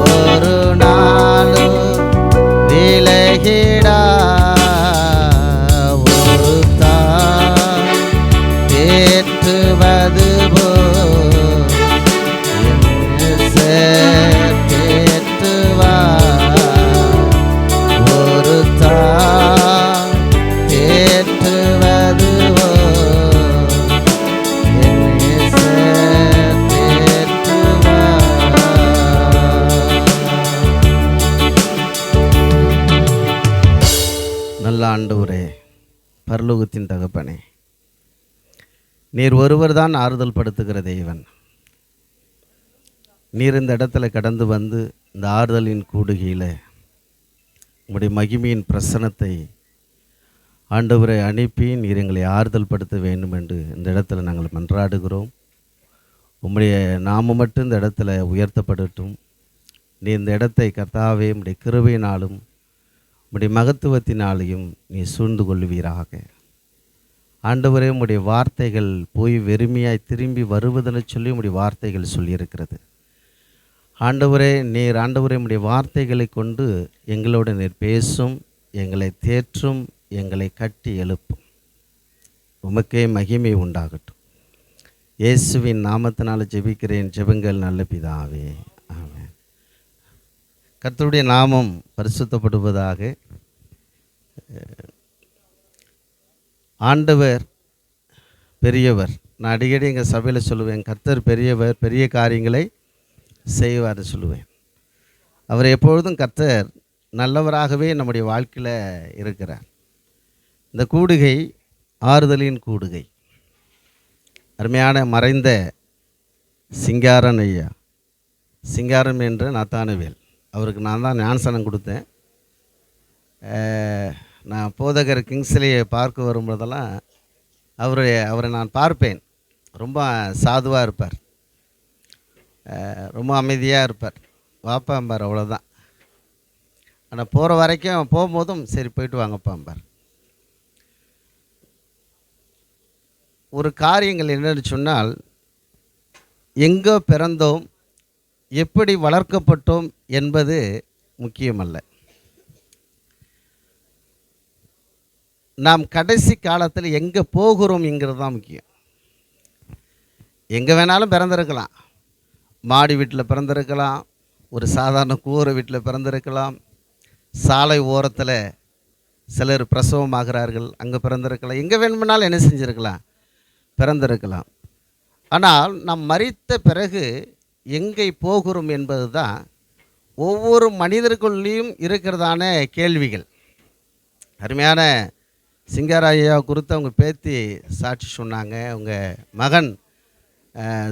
ஒரு நாளும் விலகிடா. ஒரு தாய் தேற்றுவது போல் என் நேசர் தேற்றுவார். ஒரு தாய் தேற்றுவது போல் என் நேசர் தேற்றுவார். ஆண்டவரே, பரலோகத்தின் தகப்பனே, நீர் ஒருவர் தான் ஆறுதல் படுத்துகிற தேவன். நீர் இந்த இடத்துல கடந்து வந்து இந்த ஆறுதலின் கூடுகையில் உம்முடைய மகிமையின் பிரசனத்தை ஆண்டவரை அனுப்பி நீர் எங்களை ஆறுதல் படுத்த வேண்டும் என்று இந்த இடத்துல நாங்கள் மன்றாடுகிறோம். உம்முடைய நாமம் மட்டும் இந்த இடத்துல உயர்த்தப்படட்டும். நீ இந்த இடத்தை கர்த்தாவே உம்முடைய கிருபையினாலும் உம்முடைய மகத்துவத்தினாலையும் நீ சூழ்ந்து கொள்வீராக. ஆண்டவரே, உம்முடைய வார்த்தைகள் போய் வெறுமையாய் திரும்பி வருவதென சொல்லி உம்முடைய வார்த்தைகள் சொல்லியிருக்கிறது. ஆண்டவரே, நீர் ஆண்டவரே உம்முடைய வார்த்தைகளை கொண்டு எங்களோட நீர் பேசும், எங்களை தேற்றும், எங்களை கட்டி எழுப்பும். உமக்கே மகிமை உண்டாகட்டும். இயேசுவின் நாமத்தினால் ஜெபிக்கிறேன். ஜெபங்கள் நல்ல பிதாவே, ஆமென். கர்த்தருடைய நாமம் பரிசுத்தப்படுவதாக. ஆண்டவர் பெரியவர். நான் அடிக்கடி எங்கள் சபையில் சொல்லுவேன், கர்த்தர் பெரியவர், பெரிய காரியங்களை செய்வார் சொல்லுவேன். அவர் எப்பொழுதும் கர்த்தர் நல்லவராகவே நம்முடைய வாழ்க்கையில் இருக்கிறார். இந்த கூடுகை ஆறுதலின் கூடுகை. அருமையான மறைந்த சிங்காரன் ஐயா, சிங்காரம் என்ற நாத்தானவேல், அவருக்கு நான் தான் ஞானசனம் கொடுத்தேன். நான் போதகர் கிங்ஸ்லியை பார்க்க வரும்போதெல்லாம் அவரை நான் பார்ப்பேன். ரொம்ப சாதுவாக இருப்பார், ரொம்ப அமைதியாக இருப்பார், வாப்பாம்பார், அவ்வளோதான். ஆனால் போகிற வரைக்கும் போகும்போதும் சரி போயிட்டு வாங்கப்பாம்பார். ஒரு காரியங்கள் என்னென்னு சொன்னால், எங்கே பிறந்தோம், எப்படி வளர்க்கப்பட்டோம் என்பது முக்கியமல்ல. நாம் கடைசி காலத்தில் எங்கே போகிறோம்ங்கிறது தான் முக்கியம். எங்கே வேணாலும் பிறந்திருக்கலாம். மாடி வீட்டில் பிறந்திருக்கலாம், ஒரு சாதாரண கூரை வீட்டில் பிறந்திருக்கலாம், சாலை ஓரத்தில் சிலர் பிரசவமாகிறார்கள், அங்கே பிறந்திருக்கலாம், எங்கே வேணுமெனாலும் என்ன செஞ்சுருக்கலாம், பிறந்திருக்கலாம். ஆனால் நாம் மரித்த பிறகு எங்கே போகிறோம் என்பது தான் ஒவ்வொரு மனிதர்களுக்குள்ளேயும் இருக்கிறதான கேள்விகள். அருமையான சிங்காராயா குறித்து அவங்க பேத்தி சாட்சி சொன்னாங்க, அவங்க மகன்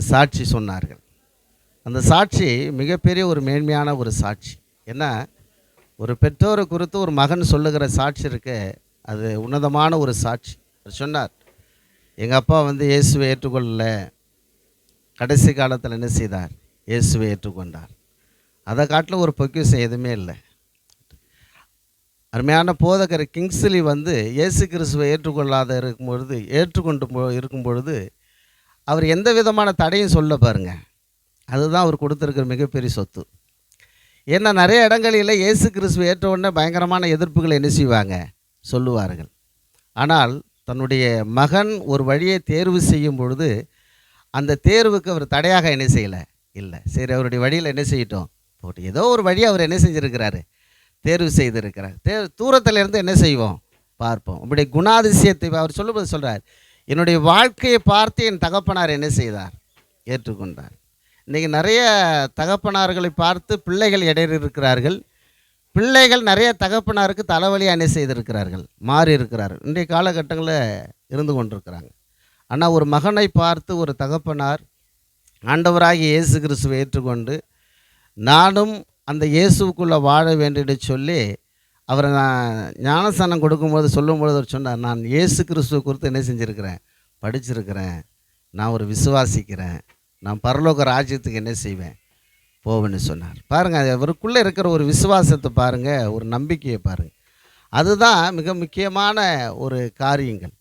சாட்சி சொன்னார்கள். அந்த சாட்சி மிகப்பெரிய ஒரு மேன்மையான ஒரு சாட்சி. ஏன்னா ஒரு பெற்றோரை குறித்து ஒரு மகன் சொல்லுகிற சாட்சி இருக்க, அது உன்னதமான ஒரு சாட்சி. அவர் சொன்னார், எங்கள் அப்பா வந்து இயேசுவை ஏற்றுக்கொள்ளல, கடைசி காலத்தில் என்ன செய்தார், இயேசுவை ஏற்றுக்கொண்டார். அதை காட்டில் ஒரு பொக்கிஷம் எதுவுமே இல்லை. அருமையான போதகர் கிங்ஸ்லி வந்து இயேசு கிறிஸ்துவை ஏற்றுக்கொள்ளாத இருக்கும் பொழுது அவர் எந்த விதமான தடையும் சொல்ல பாருங்க. அதுதான் அவர் கொடுத்துருக்கிற மிகப்பெரிய சொத்து. ஏன்னா நிறைய இடங்களில் இயேசு கிறிஸ்துவை ஏற்ற உடனே பயங்கரமான எதிர்ப்புகளை என்ன செய்வாங்க, சொல்லுவார்கள். ஆனால் தன்னுடைய மகன் ஒரு வழியை தேர்வு செய்யும் பொழுது அந்த தேர்வுக்கு அவர் தடையாக என்ன செய்யலை, இல்லை, சரி அவருடைய வழியில் என்ன செய்யட்டும் போட்டு ஏதோ ஒரு வழியை அவர் என்ன செஞ்சுருக்கிறாரு, தேர்வு செய்திருக்கிறார். தூரத்தில் இருந்து என்ன செய்வோம், பார்ப்போம். அப்படி குணாதிசயத்தை அவர் சொல்லும்போது சொல்கிறார், என்னுடைய வாழ்க்கையை பார்த்து என் தகப்பனார் என்ன செய்தார், ஏற்றுக்கொண்டார். இன்றைக்கி நிறைய தகப்பனார்களை பார்த்து பிள்ளைகள் இடையே இருக்கிறார்கள். பிள்ளைகள் நிறைய தகப்பனாருக்கு தலைவலியாக என்ன செய்திருக்கிறார்கள், மாறி இருக்கிறார்கள். இன்றைய காலகட்டங்களில் இருந்து கொண்டிருக்கிறாங்க. ஆனால் ஒரு மகனை பார்த்து ஒரு தகப்பனார் ஆண்டவராகிய இயேசு கிறிஸ்துவை ஏற்றுக்கொண்டு நானும் அந்த இயேசுக்குள்ளே வாழ வேண்டியது சொல்லி அவரை நான் ஞானஸ்தானம் கொடுக்கும்போது சொல்லும்பொழுது அவர் சொன்னார், நான் இயேசு கிறிஸ்துவை குறித்து என்ன செஞ்சுருக்கிறேன், படிச்சிருக்கிறேன், நான் ஒரு விசுவாசிக்கிறேன், நான் பரலோக ராஜ்யத்துக்கு என்ன செய்வேன், போவேன்னு சொன்னார். பாருங்கள், அவருக்குள்ளே இருக்கிற ஒரு விசுவாசத்தை பாருங்கள், ஒரு நம்பிக்கையை பாருங்கள். அதுதான் மிக முக்கியமான ஒரு காரியங்கள்.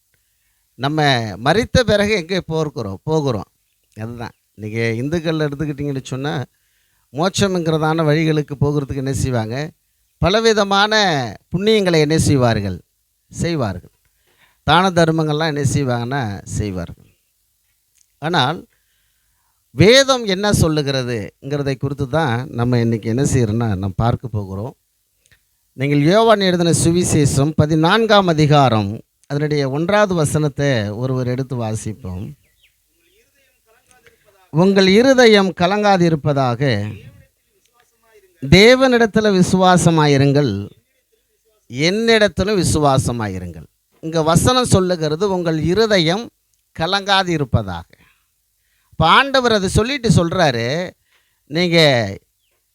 நம்ம மரித்த பிறகு எங்கே போகிறோம் அதுதான். இன்றைக்கி இந்துக்கள் எடுத்துக்கிட்டிங்கன்னு சொன்னால் மோட்சம்ங்கிறதான வழிகளுக்கு போகிறதுக்கு என்ன செய்வாங்க, பலவிதமான புண்ணியங்களை என்ன செய்வார்கள், தான தர்மங்கள்லாம் என்ன செய்வாங்கன்னா செய்வார்கள். ஆனால் வேதம் என்ன சொல்லுகிறதுங்கிறதை குறித்து தான் நம்ம இன்றைக்கி என்ன செய்கிறோன்னா நம்ம பார்க்க போகிறோம். நீங்கள் யோவான் எழுதின சுவிசேஷம் 14ஆம் அதிகாரம் அதனுடைய 1வது வசனத்தை ஒருவர் எடுத்து வாசிப்போம். உங்கள் இருதயம் கலங்காதிருப்பதாக தேவனிடத்தில் விசுவாசமாயிருங்கள், என்னிடத்திலும் விசுவாசமாயிருங்கள். இங்கே வசனம் சொல்லுகிறது உங்கள் இருதயம் கலங்காது இருப்பதாக. இப்போ ஆண்டவர் அதை சொல்லிட்டு சொல்கிறாரு, நீங்கள்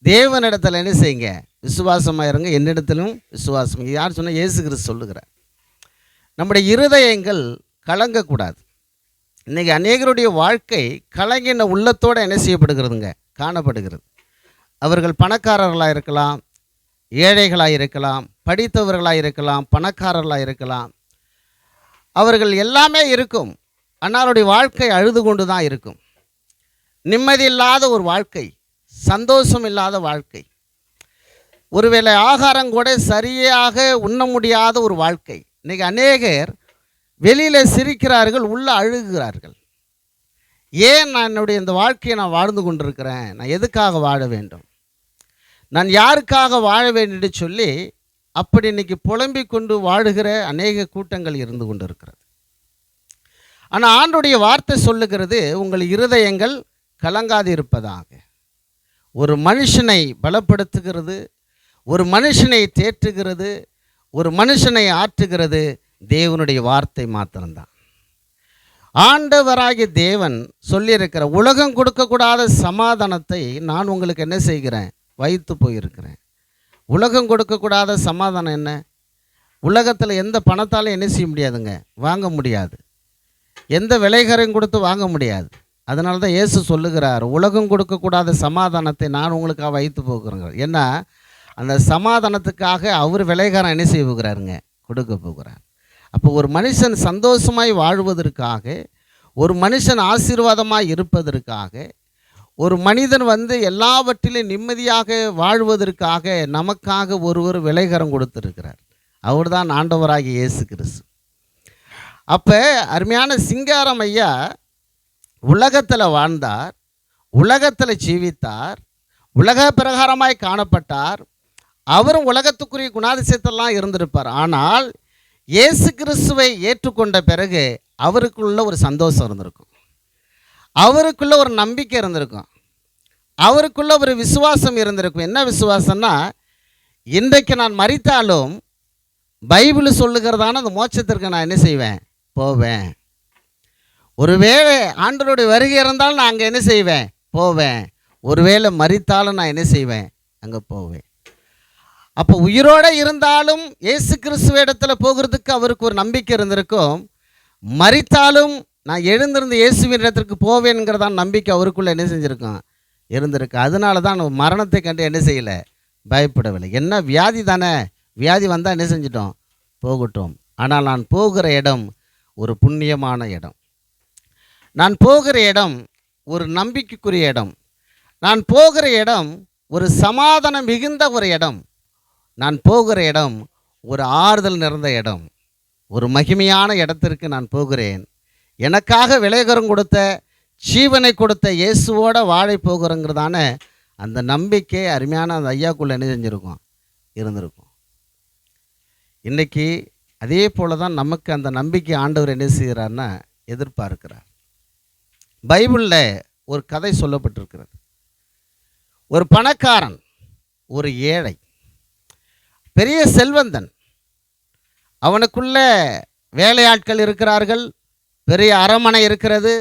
தேவனிடத்தில் என்ன செய்யுங்க, விசுவாசமாயிருங்க, என்னிடத்திலும் விசுவாசம். யார் சொன்னால்? இயேசு கிறிஸ்து சொல்லுகிறார். நம்முடைய இருதயங்கள் கலங்கக்கூடாது. இன்றைக்கி அநேகருடைய வாழ்க்கை கலங்கின உள்ளத்தோடு என்ன செய்யப்படுகிறதுங்க, காணப்படுகிறது. அவர்கள் பணக்காரர்களாக இருக்கலாம், ஏழைகளாக இருக்கலாம், படித்தவர்களாக இருக்கலாம், பணக்காரர்களாக இருக்கலாம், அவர்கள் எல்லாமே இருக்கும். அன்னாருடைய வாழ்க்கை அழுது கொண்டு தான் இருக்கும். நிம்மதி இல்லாத ஒரு வாழ்க்கை, சந்தோஷம் இல்லாத வாழ்க்கை, ஒருவேளை ஆகாரம் கூட சரியாக உண்ண முடியாத ஒரு வாழ்க்கை. இன்றைக்கி அநேகர் வெளியில் சிரிக்கிறார்கள், உள்ள அழுகிறார்கள். ஏன் நான் என்னுடைய இந்த வாழ்க்கையை நான் வாழ்ந்து கொண்டிருக்கிறேன், நான் எதுக்காக வாழ வேண்டும், நான் யாருக்காக வாழ வேண்டும் என்று சொல்லி அப்படி இன்றைக்கி புலம்பிக் கொண்டு வாழுகிற அநேக கூட்டங்கள் இருந்து கொண்டு இருக்கிறது. ஆனால் ஆண்டுடைய வார்த்தை சொல்லுகிறது, உங்கள் இருதயங்கள் கலங்காது இருப்பதாக. ஒரு மனுஷனை பலப்படுத்துகிறது, ஒரு மனுஷனை தேற்றுகிறது, ஒரு மனுஷனை ஆற்றுகிறது தேவனுடைய வார்த்தை மாத்திரம்தான். ஆண்டவராகிய தேவன் சொல்லியிருக்கிற உலகம் கொடுக்கக்கூடாத சமாதானத்தை நான் உங்களுக்கு என்ன செய்கிறேன், வைத்து போயிருக்கிறேன். உலகம் கொடுக்கக்கூடாத சமாதானம் என்ன? உலகத்தில் எந்த பணத்தாலும் என்ன செய்ய முடியாதுங்க, வாங்க முடியாது. எந்த விலைகரையும் கொடுத்து வாங்க முடியாது. அதனால தான் இயேசு சொல்லுகிறார், உலகம் கொடுக்கக்கூடாத சமாதானத்தை நான் உங்களுக்காக வைத்து போகிறேங்க. ஏன்னா அந்த சமாதானத்துக்காக அவர் விலைகாரம் என்ன செய்ய போகிறாருங்க, கொடுக்க போகிறார். அப்போ ஒரு மனுஷன் சந்தோஷமாய் வாழ்வதற்காக, ஒரு மனுஷன் ஆசீர்வாதமாய் இருப்பதற்காக, ஒரு மனிதன் எல்லாவற்றிலும் நிம்மதியாக வாழ்வதற்காக நமக்காக ஒருவர் விலைகரம் கொடுத்துருக்கிறார். அவர் தான் ஆண்டவராகிய இயேசு கிறிஸ்து. அப்போ அருமையான சிங்காரம் ஐயா உலகத்தில் வாழ்ந்தார், உலகத்தில் ஜீவித்தார், உலக பிரகாரமாய் காணப்பட்டார். அவரும் உலகத்துக்குரிய குணாதிசயத்தெல்லாம் இருந்திருப்பார். ஆனால் இயேசு கிறிஸ்துவை ஏற்றுக்கொண்ட பிறகு அவருக்குள்ள ஒரு சந்தோஷம் இருந்திருக்கும், அவருக்குள்ள ஒரு நம்பிக்கை இருந்திருக்கும், அவருக்குள்ள ஒரு விசுவாசம் இருந்திருக்கும். என்ன விசுவாசம்னா, இன்றைக்கு நான் மரித்தாலும் பைபிள் சொல்லுகிறதான அந்த மோட்சத்திற்கு நான் என்ன செய்வேன், போவேன். ஒருவேளை ஆண்டவருடைய வருகை இருந்தாலும் நான் அங்கே என்ன செய்வேன், போவேன். ஒருவேளை மரித்தாலும் நான் என்ன செய்வேன், அங்கே போவேன். அப்போ உயிரோடு இருந்தாலும் இயேசு கிறிஸ்துவ இடத்துல போகிறதுக்கு அவருக்கு ஒரு நம்பிக்கை இருந்திருக்கும். மரித்தாலும் நான் எழுந்திருந்து இயேசுவின் இடத்திற்கு போவேன்கிறதான் நம்பிக்கை அவருக்குள்ளே என்ன செஞ்சுருக்கோம், இருந்திருக்கு. அதனால தான் மரணத்தை கண்டு என்ன செய்யலை, பயப்படவில்லை. என்ன வியாதி தானே, வியாதி வந்தால் என்ன செஞ்சிட்டோம், போகட்டும். ஆனால் நான் போகிற இடம் ஒரு புண்ணியமான இடம், நான் போகிற இடம் ஒரு நம்பிக்கைக்குரிய இடம், நான் போகிற இடம் ஒரு சமாதானம் மிகுந்த ஒரு இடம், நான் போகிற இடம் ஒரு ஆறுதல் நிறைந்த இடம், ஒரு மகிமையான இடத்திற்கு நான் போகிறேன். எனக்காக விலைகரம் கொடுத்த, ஜீவனை கொடுத்த இயேசுவோட வாழை போகிறோங்கிறதான அந்த நம்பிக்கை அருமையான அந்த ஐயாக்குள்ளே என்ன செஞ்சுருக்கோம், இருந்திருக்கும். இன்றைக்கி அதே போல் தான் நமக்கு அந்த நம்பிக்கை ஆண்டவர் என்ன செய்கிறார்னா எதிர்பார்க்கிறார். பைபிளில் ஒரு கதை சொல்லப்பட்டிருக்கிறது. ஒரு பணக்காரன், ஒரு ஏழை, பெரிய செல்வந்தன். அவனுக்குள்ள வேலையாட்கள் இருக்கிறார்கள், பெரிய அரண்மனை இருக்கிறது,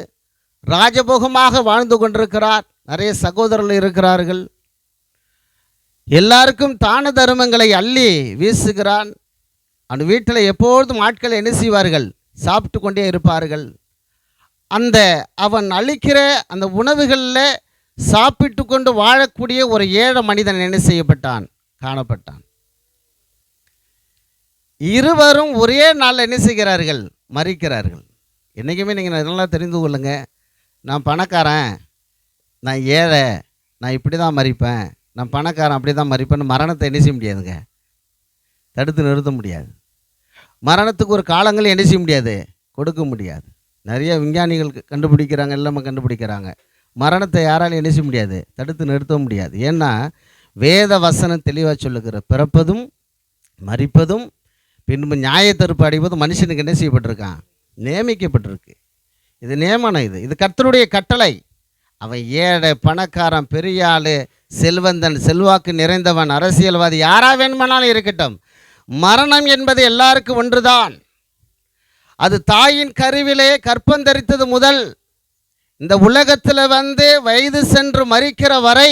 ராஜபோகமாக வாழ்ந்து கொண்டிருக்கிறார், நிறைய சகோதரர்கள் இருக்கிறார்கள், எல்லாருக்கும் தான தர்மங்களை அள்ளி வீசுகிறான். அவன் வீட்டில் எப்பொழுதும் ஆட்கள் என்ன செய்வார்கள், சாப்பிட்டு கொண்டே இருப்பார்கள். அந்த அவன் அளிக்கிற அந்த உணவுகளில் சாப்பிட்டு கொண்டு வாழக்கூடிய ஒரு ஏழை மனிதன் என்ன செய்யப்பட்டான், காணப்பட்டான். இருவரும் ஒரே நாளில் என்ன செய்கிறார்கள், மரிக்கிறார்கள். என்றைக்குமே நீங்கள் நல்லா தெரிந்து கொள்ளுங்க, நான் பணக்காரன், நான் ஏழை, நான் இப்படி தான் மரிப்பேன், நான் பணக்காரன் அப்படி தான் மரிப்பேன்னு மரணத்தை என்ன செய்ய முடியாதுங்க, தடுத்து நிறுத்த முடியாது. மரணத்துக்கு ஒரு காலங்கள் என்ன செய்ய முடியாது, கொடுக்க முடியாது. நிறைய விஞ்ஞானிகள் கண்டுபிடிக்கிறாங்க, எல்லாமே கண்டுபிடிக்கிறாங்க. மரணத்தை யாராலும் என்ன செய்ய முடியாது, தடுத்து நிறுத்த முடியாது. ஏன்னா வேத வசனம் தெளிவாக சொல்லுகிற, பிறப்பதும் மரிப்பதும் பின்பு நியாயத்தீர்ப்பு அடைவதும் மனுஷனுக்கு என்ன செய்யப்பட்டிருக்கான், நியமிக்கப்பட்டிருக்கு. இது நியமனம், இது கர்த்தருடைய கட்டளை. அவன் ஏழை, பணக்காரன், பெரிய ஆள், செல்வந்தன், செல்வாக்கு நிறைந்தவன், அரசியல்வாதி, யாரா வேணுமானாலும் இருக்கட்டும், மரணம் என்பது எல்லாருக்கும் ஒன்றுதான். அது தாயின் கருவிலே கற்பந்தரித்தது முதல் இந்த உலகத்தில் வயது சென்று மரிக்கிற வரை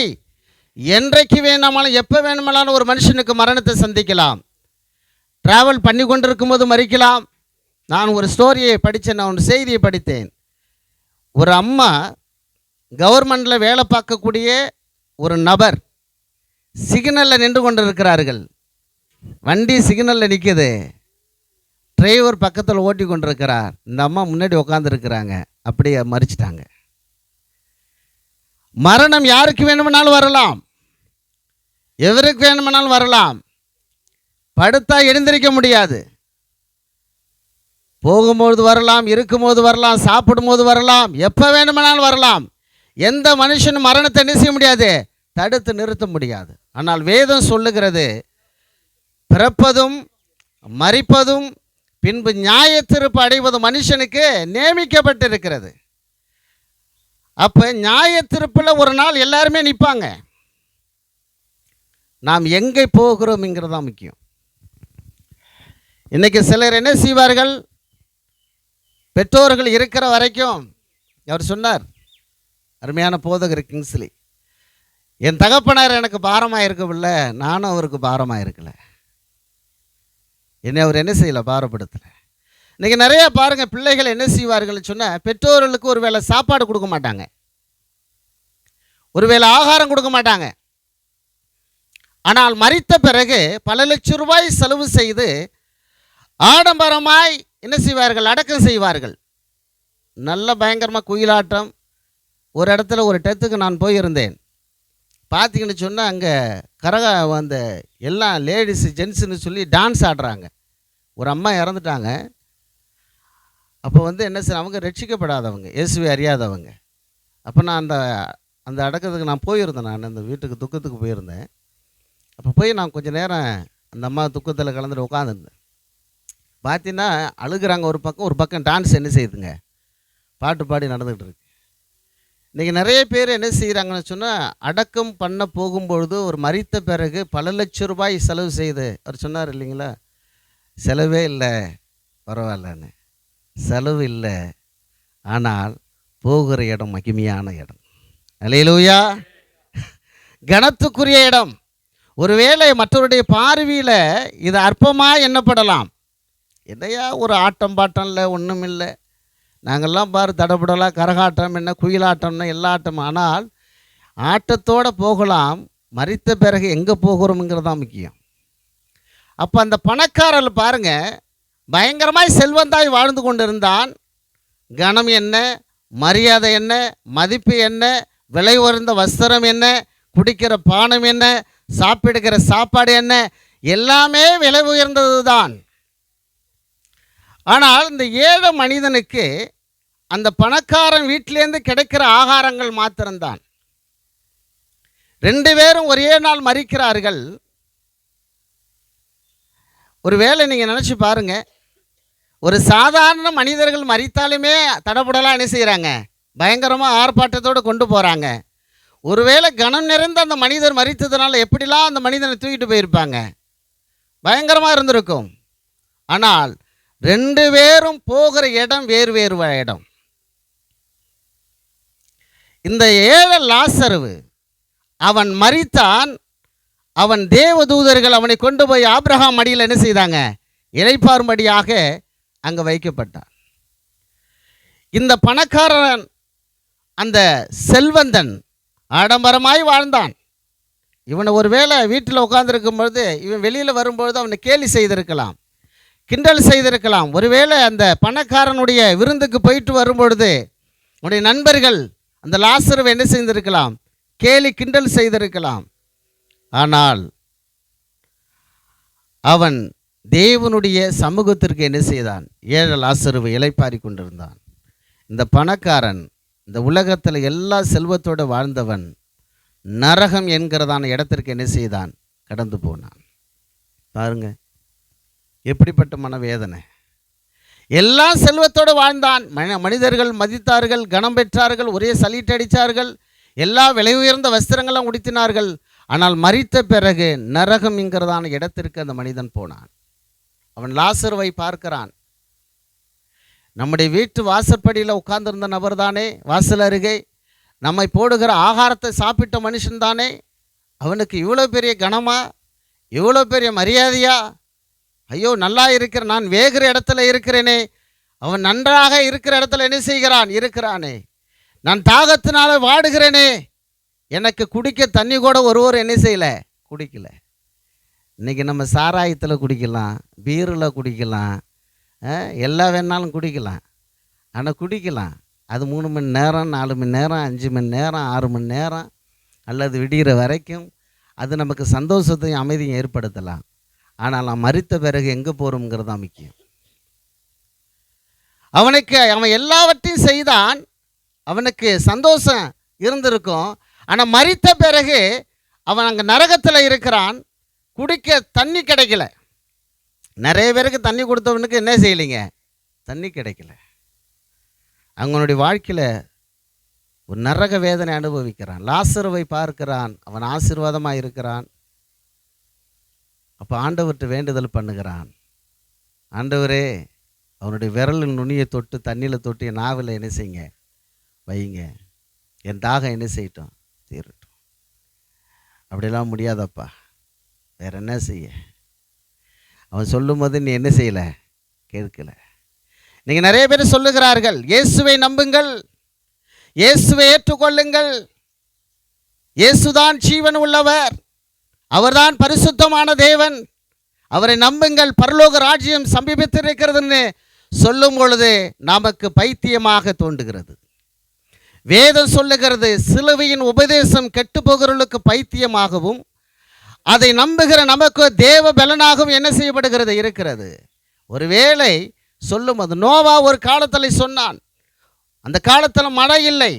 என்றைக்கு வேணாமலும் எப்போ வேணுமானாலும் ஒரு மனுஷனுக்கு மரணத்தை சந்திக்கலாம். ட்ராவல் பண்ணி கொண்டிருக்கும் போது மரிக்கலாம். நான் ஒரு ஸ்டோரியை படித்தேன், நான் ஒரு செய்தியை படித்தேன். ஒரு அம்மா கவர்மெண்டில் வேலை பார்க்கக்கூடிய ஒரு நபர் சிக்னலில் நின்று கொண்டு இருக்கிறார்கள். வண்டி சிக்னலில் நிற்கிது, டிரைவர் பக்கத்தில் ஓட்டி கொண்டிருக்கிறார். இந்த அம்மா முன்னாடி உட்காந்துருக்கிறாங்க. அப்படியே மறிச்சிட்டாங்க. மரணம் யாருக்கு வேணுமானாலும் வரலாம், எவருக்கு வேணுமானாலும் வரலாம். படுத்தா எழுந்திருக்க முடியாது. போகும்போது வரலாம், இருக்கும்போது வரலாம், சாப்பிடும்போது வரலாம், எப்போ வேணுமானாலும் வரலாம். எந்த மனுஷனும் மரணத்தை என்ன செய்ய முடியாது, தடுத்து நிறுத்த முடியாது. ஆனால் வேதம் சொல்லுகிறது, பிறப்பதும் மரிப்பதும் பின்பு நியாய தீர்ப்பு அடைவது மனுஷனுக்கு நியமிக்கப்பட்டிருக்கிறது. அப்போ நியாய தீர்ப்பில் ஒரு நாள் எல்லாருமே நிற்பாங்க. நாம் எங்கே போகிறோம்ங்கிறது தான் முக்கியம். இன்றைக்கி சிலர் என்ன செய்வார்கள், பெற்றோர்கள் இருக்கிற வரைக்கும், அவர் சொன்னார் அருமையான போதகர் கிங்ஸ்லி, என் தகப்பனார் எனக்கு பாரமாக இருக்கவில்லை, நானும் அவருக்கு பாரமாக இருக்கலை. என்னை அவர் என்ன செய்யலை, பாரப்படுத்தலை. இன்றைக்கி நிறையா பாருங்கள், பிள்ளைகள் என்ன செய்வார்கள் சொன்னால், பெற்றோர்களுக்கு ஒரு வேளை சாப்பாடு கொடுக்க மாட்டாங்க, ஒரு வேளை ஆகாரம் கொடுக்க மாட்டாங்க. ஆனால் மரித்த பிறகு பல லட்சம் ரூபாய் செலவு செய்து ஆடம்பரமாய் என்ன செய்வார்கள், அடக்கம் செய்வார்கள். நல்ல பயங்கரமாக குயிலாட்டம். ஒரு இடத்துல ஒரு டெத்துக்கு நான் போயிருந்தேன். பார்த்தீங்கன்னு சொன்னால் அங்கே அந்த எல்லாம் லேடிஸு ஜென்ஸுன்னு சொல்லி டான்ஸ் ஆடுறாங்க. ஒரு அம்மா இறந்துட்டாங்க. அப்போ என்ன செய்ய, அவங்க ரட்சிக்கப்படாதவங்க, இயேசுவை அறியாதவங்க. அப்போ நான் அந்த அடக்கத்துக்கு நான் போயிருந்தேன். நான் அந்த வீட்டுக்கு துக்கத்துக்கு போயிருந்தேன். அப்போ போய் நான் கொஞ்சம் நேரம் அந்த அம்மா துக்கத்தில் கலந்துட்டு உட்காந்துருந்தேன். பார்த்தீங்கன்னா அழுகிறாங்க ஒரு பக்கம், ஒரு பக்கம் டான்ஸ் என்ன செய்யுதுங்க, பாட்டு பாடி நடந்துகிட்டு இருக்கு. இன்றைக்கி நிறைய பேர் என்ன செய்கிறாங்கன்னு சொன்னால், அடக்கம் பண்ண போகும்பொழுது ஒரு மரித்த பிறகு பல லட்சம் ரூபாய் செலவு செய்து, அவர் சொன்னார் இல்லைங்களா, செலவே இல்லை பரவாயில்லன்னு. செலவு இல்லை, ஆனால் போகிற இடம் மகிமையான இடம். அல்லேலூயா, கனத்துக்குரிய இடம். ஒருவேளை மற்றவருடைய பார்வையில் இது அற்பமாக எண்ணப்படலாம். என்னையா ஒரு ஆட்டம் பாட்டம் இல்லை, ஒன்றும் இல்லை, நாங்கள்லாம் பாரு தடபுடலாம், கரகாட்டம் என்ன குயிலாட்டம்னா எல்லா ஆட்டம். ஆனால் ஆட்டத்தோடு போகலாம், மரித்த பிறகு எங்கே போகிறோம்ங்கிறது தான் முக்கியம். அப்போ அந்த பணக்காரர்கள் பாருங்கள், பயங்கரமாய் செல்வந்தாய் வாழ்ந்து கொண்டு இருந்தான். கனம் என்ன, மரியாதை என்ன, மதிப்பு என்ன, விலை உயர்ந்த வஸ்திரம் என்ன, குடிக்கிற பானம் என்ன, சாப்பிடுகிற சாப்பாடு என்ன, எல்லாமே விலை உயர்ந்தது தான். ஆனால் இந்த ஏழை மனிதனுக்கு அந்த பணக்காரன் வீட்டிலேருந்து கிடைக்கிற ஆகாரங்கள் மாத்திரம்தான். 2 பேரும் ஒரே நாள் மரிக்கிறார்கள். ஒரு வேளை நீங்கள் நினச்சி பாருங்கள், ஒரு சாதாரண மனிதர்கள் மரித்தாலுமே தடபுடலாம் என்ன செய்கிறாங்க, பயங்கரமாக ஆர்ப்பாட்டத்தோடு கொண்டு போகிறாங்க. ஒருவேளை கனம் நிறைந்த அந்த மனிதர் மரித்ததுனால எப்படிலாம் அந்த மனிதனை தூக்கிட்டு போயிருப்பாங்க, பயங்கரமாக இருந்திருக்கும். ஆனால் 2 பேரும் போகிற இடம் வேறு வேறு இடம். இந்த ஏழை லாசரு அவன் மரித்தான். அவன் தேவதூதர்கள் அவனை கொண்டு போய் ஆபிரகாம் மடியில் என்ன செய்தாங்க, இளைப்பாறும்படியாக அங்கே வைக்கப்பட்டான். இந்த பணக்காரன் அந்த செல்வந்தன் ஆடம்பரமாய் வாழ்ந்தான். இவனை ஒரு வேளை வீட்டில் உட்கார்ந்துருக்கும் பொழுது இவன் வெளியில் வரும்பொழுது அவனை கேலி செய்திருக்கலாம், கிண்டல் செய்திருக்கலாம். ஒருவேளை அந்த பணக்காரனுடைய விருந்துக்கு போயிட்டு வரும்பொழுது உடைய நண்பர்கள் அந்த லாசருவை என்ன செய்திருக்கலாம், கேலி கிண்டல் செய்திருக்கலாம். ஆனால் அவன் தேவனுடைய சமூகத்திற்கு என்ன செய்தான், ஏழை லாசருவை இளைப்பாரி கொண்டிருந்தான். இந்த பணக்காரன் இந்த உலகத்தில் எல்லா செல்வத்தோடு வாழ்ந்தவன் நரகம் என்கிறதான இடத்திற்கு என்ன செய்தான், கடந்து போனான். பாருங்க எப்படிப்பட்ட மனவேதனை. எல்லா செல்வத்தோடு வாழ்ந்தான். மனிதர்கள் மதித்தார்கள், கனம் பெற்றார்கள், ஒரே சலீட் அடித்தார்கள், எல்லா விலை உயர்ந்த வஸ்திரங்களும் உடுத்தினார்கள். ஆனால் மரித்த பிறகு நரகம் என்கிறதான இடத்திற்கு அந்த மனிதன் போனான். அவன் லாசருவை பார்க்கிறான். நம்முடைய வீட்டு வாசற்படியில் உட்கார்ந்திருந்த நபர் தானே, வாசல் அருகே நம்மை போடுகிற ஆகாரத்தை சாப்பிட்ட மனுஷன் தானே, அவனுக்கு இவ்வளோ பெரிய கனமா, இவ்வளோ பெரிய மரியாதையா? ஐயோ, நல்லா இருக்கிற, நான் வேகிற இடத்துல இருக்கிறேனே, அவன் நன்றாக இருக்கிற இடத்துல என்ன செய்கிறான், இருக்கிறானே, நான் தாகத்தினால வாடுகிறேனே, எனக்கு குடிக்க தண்ணி கூட ஒருவர் என்ன செய்யலை, குடிக்கல. இன்றைக்கி நம்ம சாராயத்தில் குடிக்கலாம், பீரில் குடிக்கலாம், எல்லா வேணாலும் குடிக்கலாம். ஆனால் குடிக்கலாம், அது 3 மணி நேரம், 4 மணி நேரம், 5 மணி நேரம், 6 மணி நேரம், அல்லது விடிகிற வரைக்கும் அது நமக்கு சந்தோஷத்தையும் அமைதியும் ஏற்படுத்தலாம். ஆனால் நாம் மரித்த பிறகு எங்கே போகிறோம்ங்கிறது தான் முக்கியம். அவன் எல்லாவற்றையும் செய்தான், அவனுக்கு சந்தோஷம் இருந்திருக்கும். ஆனால் மரித்த பிறகு அவன் அங்கே நரகத்தில் இருக்கிறான், குடிக்க தண்ணி கிடைக்கல. நிறைய பேருக்கு தண்ணி கொடுத்தவனுக்கு என்ன செய்யலைங்க, தண்ணி கிடைக்கல. அவங்களுடைய வாழ்க்கையில் ஒரு நரக வேதனை அனுபவிக்கிறான். லாசருவை பார்க்கிறான், அவன் ஆசீர்வாதமாக இருக்கிறான். அப்போ ஆண்டவர்கிட்ட வேண்டுதல் பண்ணுகிறான், ஆண்டவரே அவனுடைய விரலின் நுனியை தொட்டு தண்ணியில் தொட்டு என் நாவில் என்ன செய்யுங்க, வைங்க, என் தாகம் என்ன செய்யட்டும், தீரட்டும். அப்படிலாம் முடியாதப்பா, வேற என்ன செய்ய? அவன் சொல்லும்போது நீ என்ன செய்யலை, கேட்கல. நீங்கள் நிறைய பேர் சொல்லுகிறார்கள், இயேசுவை நம்புங்கள், இயேசுவை ஏற்றுக்கொள்ளுங்கள், இயேசுதான் ஜீவன் உள்ளவர், அவர்தான் பரிசுத்தமான தேவன், அவரை நம்புங்கள், பரலோக ராஜ்யம் சமீபித்திருக்கிறதுன்னு சொல்லும் பொழுது நமக்கு பைத்தியமாக தோன்றுகிறது. வேதம் சொல்லுகிறது, சிலுவையின் உபதேசம் கெட்டு போகிறவர்களுக்கு பைத்தியமாகவும் அதை நம்புகிற நமக்கு தேவ பலனாகவும் என்ன செய்யப்படுகிறது, இருக்கிறது. ஒருவேளை சொல்லும் அது நோவா ஒரு காலத்தில் சொன்னான், அந்த காலத்தில் மழை இல்லை,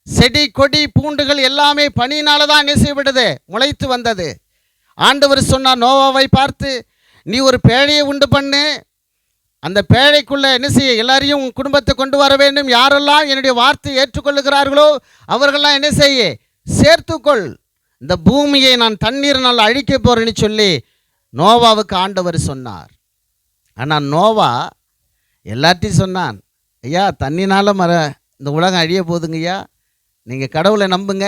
செடி கொடி பூண்டுகள் எல்லாமே பனியினால தான் என்ன செய்யப்படுது, முளைத்து வந்தது. ஆண்டவர் சொன்னார் நோவாவை பார்த்து, நீ ஒரு பேழையை உண்டு பண்ணு, அந்த பேழைக்குள்ளே என்ன செய்ய, எல்லாரையும் உன் குடும்பத்தை கொண்டு வர வேண்டும், யாரெல்லாம் என்னுடைய வார்த்தை ஏற்றுக்கொள்ளுகிறார்களோ அவர்களெல்லாம் என்ன செய்ய, சேர்த்துக்கொள், இந்த பூமியை நான் தண்ணீரினால் அழிக்க போகிறேன்னு சொல்லி நோவாவுக்கு ஆண்டவர் சொன்னார். ஆனால் நோவா எல்லாத்தையும் சொன்னான், ஐயா தண்ணினால் இந்த உலகம் அழிய போகுதுங்கய்யா, நீங்கள் கடவுளை நம்புங்க,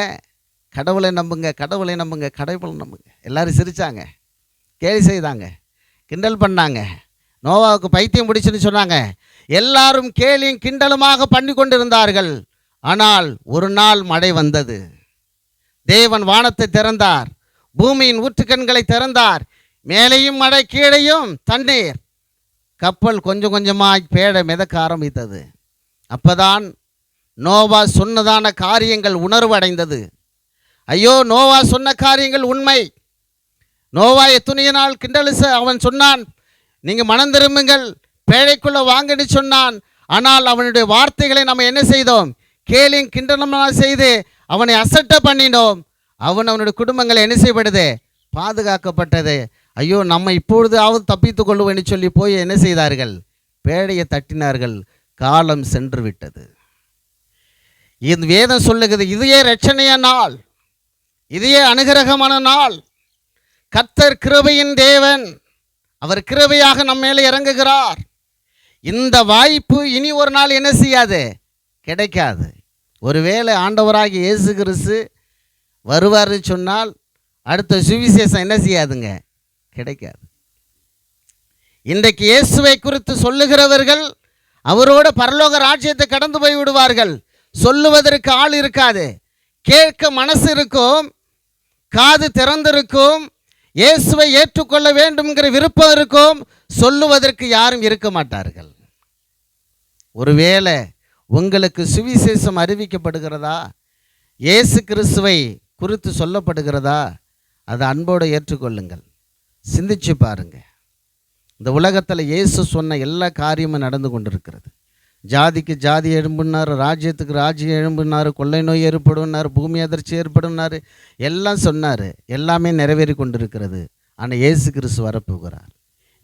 கடவுளை நம்புங்க, கடவுளை நம்புங்க, கடவுளை நம்புங்க. எல்லோரும் சிரித்தாங்க, கேலி செய்தாங்க, கிண்டல் பண்ணாங்க, நோவாவுக்கு பைத்தியம் பிடிச்சுன்னு சொன்னாங்க. எல்லாரும் கேலியும் கிண்டலுமாக பண்ணி கொண்டிருந்தார்கள். ஆனால் ஒரு நாள் மழை வந்தது. தேவன் வானத்தை திறந்தார், பூமியின் ஊற்றுக்கண்களை திறந்தார், மேலேயும் மழை கீழையும் தண்ணீர். கப்பல் கொஞ்சம் கொஞ்சமாக பேட மிதக்க ஆரம்பித்தது. அப்போதான் நோவா சொன்னதான காரியங்கள் உணர்வு அடைந்தது. ஐயோ, நோவா சொன்ன காரியங்கள் உண்மை. நோவா எத்தனைய நாள் கிண்டல் அவன் சொன்னான், நீங்கள் மனம் திரும்புங்கள், பேழைக்குள்ளே வாங்கன்னு சொன்னான். ஆனால் அவனுடைய வார்த்தைகளை நம்ம என்ன செய்தோம், கேலியும் கிண்டலமாக செய்து அவனை அசட்டை பண்ணினோம். அவனுடைய குடும்பங்களை என்ன செய்யப்படுது, பாதுகாக்கப்பட்டது. ஐயோ, நம்ம இப்பொழுதாவது தப்பித்து கொள்ளுவேன்னு சொல்லி போய் என்ன செய்தார்கள், பேழையை தட்டினார்கள். காலம் சென்று விட்டது. இந்த வேதம் சொல்லுகிறது, இதையே இரட்சணைய நாள், இதையே அனுகிரகமான நாள். கர்த்தர் கிருபையின் தேவன், அவர் கிருபையாக நம்ம மேலே இறங்குகிறார். இந்த வாய்ப்பு இனி ஒரு நாள் என்ன செய்யாது, கிடைக்காது. ஒருவேளை ஆண்டவராகிய இயேசு கிறிஸ்து வருவார்னு சொன்னால் அடுத்த சுவிசேஷம் என்ன செய்யாதுங்க, கிடைக்காது. இன்றைக்கு இயேசுவை குறித்து சொல்லுகிறவர்கள் அவரோட பரலோக ராஜ்யத்தை கடந்து போய் விடுவார்கள். சொல்லுவதற்கு ஆள் இருக்காது, கேட்க மனசு இருக்கும், காது திறந்திருக்கும், இயேசுவை ஏற்றுக்கொள்ள வேண்டும்ங்கிற விருப்பம் இருக்கும், சொல்லுவதற்கு யாரும் இருக்க மாட்டார்கள். ஒருவேளை உங்களுக்கு சுவிசேஷம் அறிவிக்கப்படுகிறதா, இயேசு கிறிஸ்துவை குறித்து சொல்லப்படுகிறதா, அதை அன்போடு ஏற்றுக்கொள்ளுங்கள். சிந்திச்சு பாருங்க. இந்த உலகத்தில் இயேசு சொன்ன எல்லா காரியமும் நடந்து கொண்டிருக்கிறது. ஜாதிக்கு ஜாதி எழும்புனார், ராஜ்யத்துக்கு ராஜ்யம் எழும்புனார், கொள்ளை நோய் ஏற்படுனார், பூமி அதிர்ச்சி ஏற்படுனார், எல்லாம் சொன்னார். எல்லாமே நிறைவேறி கொண்டிருக்கிறது. ஆனால் இயேசு கிறிஸ்து வரப்போகிறார்.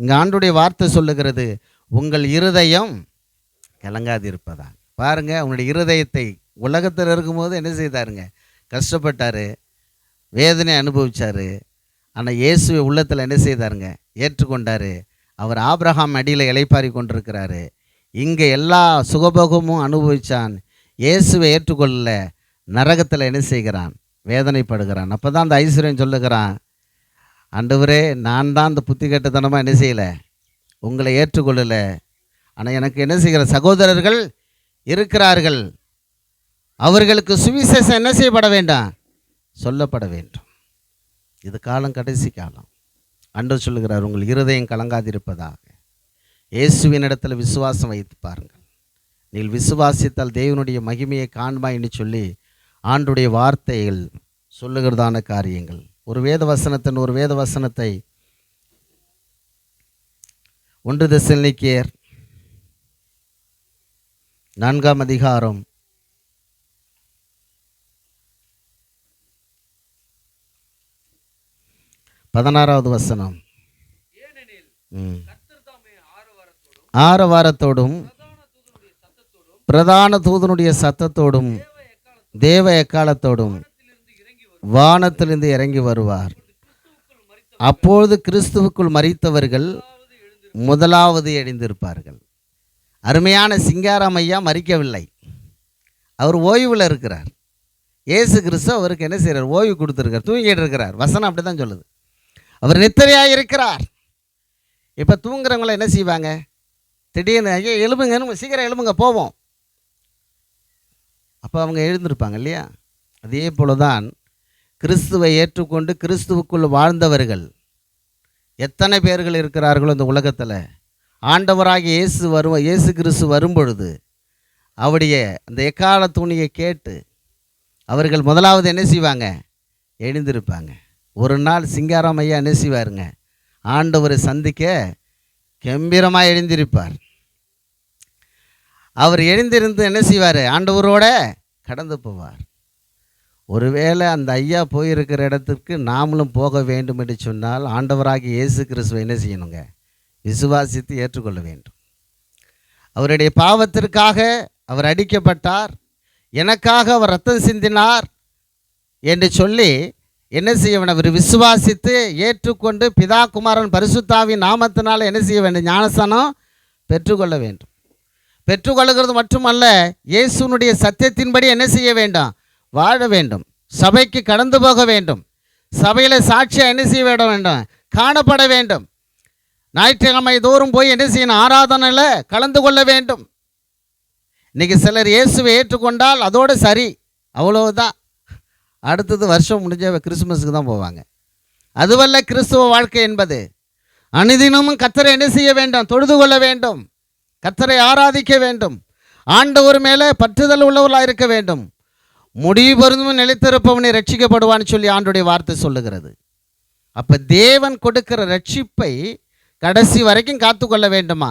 இங்கே ஆண்டுடைய வார்த்தை சொல்லுகிறது, உங்கள் இருதயம் கலங்காதிருப்பதா. பாருங்கள், உங்களுடைய இருதயத்தை உலகத்தில் இருக்கும்போது என்ன செய்தாருங்க, கஷ்டப்பட்டார், வேதனை அனுபவித்தார். ஆனால் இயேசுவை உள்ளத்தில் என்ன செய்தாருங்க, ஏற்றுக்கொண்டார். அவர் ஆபிரகாம் அடியில் இளைப்பாரி கொண்டிருக்கிறாரு. இங்கே எல்லா சுகபோகமும் அனுபவித்தான். இயேசுவை ஏற்றுக்கொள்ள நரகத்தில் என்ன செய்கிறான்? வேதனைப்படுகிறான். அப்போ தான் அந்த ஐஸ்வர்யம் சொல்லுகிறான், ஆண்டவரே, நான் தான் அந்த புத்தி கெட்டத்தனமாக என்ன செய்யலை, உங்களை ஏற்றுக்கொள்ளலை. ஆனால் எனக்கு என்ன செய்கிற சகோதரர்கள் இருக்கிறார்கள், அவர்களுக்கு சுவிசேஷம் என்ன செய்யப்பட வேண்டாம்? சொல்லப்பட வேண்டும். இது காலம், கடைசி காலம். ஆண்டவர் சொல்லுகிறார், உங்கள் இருதயம் கலங்காதிருப்பதாக. இயேசுவினிடத்தில் விசுவாசம் வைத்து பாருங்கள். நீங்கள் விசுவாசித்தால் தேவனுடைய மகிமையை காண்பாய் என்று சொல்லி ஆண்டுடைய வார்த்தைகள் சொல்லுகிறதான காரியங்கள். ஒரு வேத வசனத்தை 1 தெசலோனிக்கேயர் 4ஆம் அதிகாரம் 16வது வசனம். ஆரவாரத்தோடும் பிரதான தூதனுடைய சத்தத்தோடும் தேவ எக்காலத்தோடும் வானத்திலிருந்து இறங்கி வருவார். அப்பொழுது கிறிஸ்துவுக்குள் மரித்தவர்கள் முதலாவது எழுந்திருப்பார்கள். அருமையான சிங்காரம் ஐயா மரிக்கவில்லை, அவர் ஓய்வில் இருக்கிறார். இயேசு கிறிஸ்து அவருக்கு என்ன செய்கிறார்? ஓய்வு கொடுத்துருக்கார், தூங்கிட்டு இருக்கிறார். வசனம் அப்படி தான் சொல்லுது. அவர் நித்திரையாக இருக்கிறார். இப்போ தூங்குறவங்கள என்ன செய்வாங்க? திடீர்னு ஐயா எழும்புங்க, சீக்கிரம் எழும்புங்க போவோம். அப்போ அவங்க எழுந்திருப்பாங்க இல்லையா? அதே போல தான் கிறிஸ்துவை ஏற்றுக்கொண்டு கிறிஸ்துவுக்குள் வாழ்ந்தவர்கள் எத்தனை பேர்கள் இருக்கிறார்களோ இந்த உலகத்தில், ஆண்டவராகிய இயேசு கிறிஸ்து வரும்பொழுது அவருடைய அந்த எக்கால துணியை கேட்டு அவர்கள் முதலாவது என்ன செய்வாங்க? எழுந்திருப்பாங்க. ஒரு நாள் சிங்காரம் ஐயா என்ன செய்வாருங்க? ஆண்டவரை சந்திக்க கம்பீரமாக எழுந்திருப்பார். அவர் எழுந்திருந்து என்ன செய்வார்? ஆண்டவரோட கடந்து போவார். ஒருவேளை அந்த ஐயா போயிருக்கிற இடத்துக்கு நாமளும் போக வேண்டும் என்று சொன்னால் ஆண்டவராகிய இயேசு கிறிஸ்துவை என்ன செய்யணுங்க? விசுவாசித்து ஏற்றுக்கொள்ள வேண்டும். அவருடைய பாவத்திற்காக அவர் அடிக்கப்பட்டார், எனக்காக அவர் ரத்தம் சிந்தினார் என்று சொல்லி என்ன செய்ய வேண்டும்? அவர் விசுவாசித்து ஏற்றுக்கொண்டு பிதா குமாரன் பரிசுத்தாவின் நாமத்தினால் என்ன செய்ய வேண்டும்? ஞானஸ்நானம் பெற்றுக்கொள்ள வேண்டும். பெற்றுக்கொள்கிறது மட்டுமல்ல, இயேசுனுடைய சத்தியத்தின்படி என்ன செய்ய வேண்டும்? வாழ வேண்டும். சபைக்கு கடந்து போக வேண்டும். சபையில் சாட்சியாக என்ன செய்ய வேண்டும்? காணப்பட வேண்டும். ஞாயிற்றுக்கிழமை தோறும் போய் என்ன செய்யணும்? ஆராதனையில் கலந்து கொள்ள வேண்டும். இன்றைக்கி சிலர் இயேசுவை ஏற்றுக்கொண்டால் அதோடு சரி, அவ்வளவுதான். அடுத்தது வருஷம் முடிஞ்ச கிறிஸ்துமஸுக்கு தான் போவாங்க. அதுவல்ல கிறிஸ்துவ வாழ்க்கை என்பது. அனுதினமும் கர்த்தரை என்ன செய்ய வேண்டும்? தொழுது கொள்ள வேண்டும். கர்த்தரை ஆராதிக்க வேண்டும். ஆண்டவர் மேலே பற்றுதல் உள்ளவர்களாக இருக்க வேண்டும். முடிவு பொருந்தும் நிலைத்திருப்பவனை ரட்சிக்கப்படுவான்னு சொல்லி ஆண்டுடைய வார்த்தை சொல்லுகிறது. அப்போ தேவன் கொடுக்கிற ரட்சிப்பை கடைசி வரைக்கும் காத்துக்கொள்ள வேண்டுமா?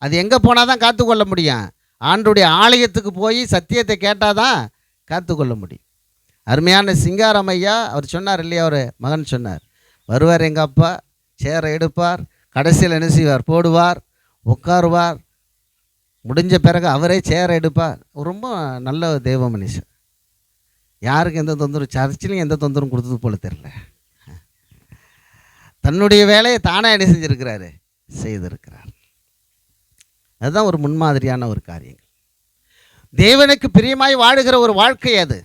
அது எங்கே போனால் தான் காத்துக்கொள்ள முடியும்? ஆண்டுடைய ஆலயத்துக்கு போய் சத்தியத்தை கேட்டால் தான் காத்துக்கொள்ள முடியும். அருமையான சிங்காரம் ஐயா அவர் சொன்னார் இல்லையா? அவர் மகன் சொன்னார், வருவார் எங்கள் அப்பா, சேரை எடுப்பார், கடைசியில் என்ன செய்வார்? போடுவார், உட்காருவார், முடிஞ்ச பிறகு அவரே சேரை எடுப்பார். ரொம்ப நல்ல தெய்வ மனுஷன். யாருக்கு எந்த தொந்தரவும், சர்ச்சிலையும் எந்த தொந்தரவும் கொடுத்தது போல தெரியல. தன்னுடைய வேலையை தானே என்ன செஞ்சுருக்கிறாரு? செய்திருக்கிறார். அதுதான் ஒரு முன்மாதிரியான ஒரு காரியங்கள். தேவனுக்கு பிரியமாய் வாழுகிற ஒரு வாழ்க்கை அது.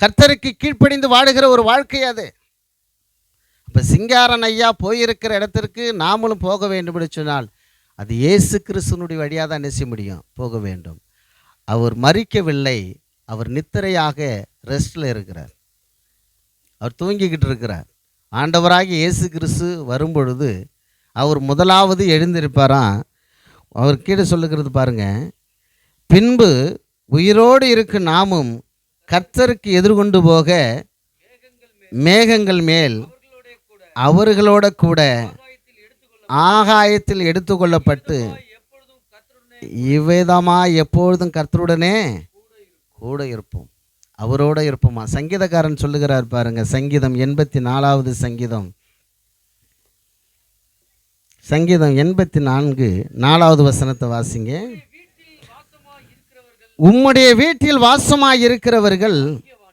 கர்த்தருக்கு கீழ்ப்படிந்து வாழுகிற ஒரு வாழ்க்கை அது. இப்போ சிங்காரன் ஐயா போயிருக்கிற இடத்திற்கு நாமளும் போக வேண்டும் என்று சொன்னால் அது இயேசு கிறிஸ்துனுடைய வழியாக தான் நினைச்ச முடியும், போக வேண்டும். அவர் மரிக்கவில்லை, அவர் நித்திரையாக ரெஸ்டில் இருக்கிறார். அவர் தூங்கிக்கிட்டு இருக்கிறார். ஆண்டவராகி இயேசு கிறிஸ்து வரும்பொழுது அவர் முதலாவது எழுந்திருப்பாராம். அவர் கீழே சொல்லுகிறது பாருங்க, பின்பு உயிரோடு இருக்கும் நாமும் கர்த்தருக்கு எதிர்கொண்டு போக மேகங்கள் மேல் அவர்களோட கூட ஆகாயத்தில் எடுத்துக்கொள்ளப்பட்டு இவ்விதமாக எப்பொழுதும் கர்த்தருடனே கூட இருப்போம், அவரோட இருப்போமா. சங்கீதக்காரன் சொல்லுகிறார் பாருங்க, சங்கீதம் 84வது சங்கீதம் 84 4வது வசனத்தை வாசிங்க. உம்முடைய வீட்டில் வாசமாய் இருக்கிறவர்கள்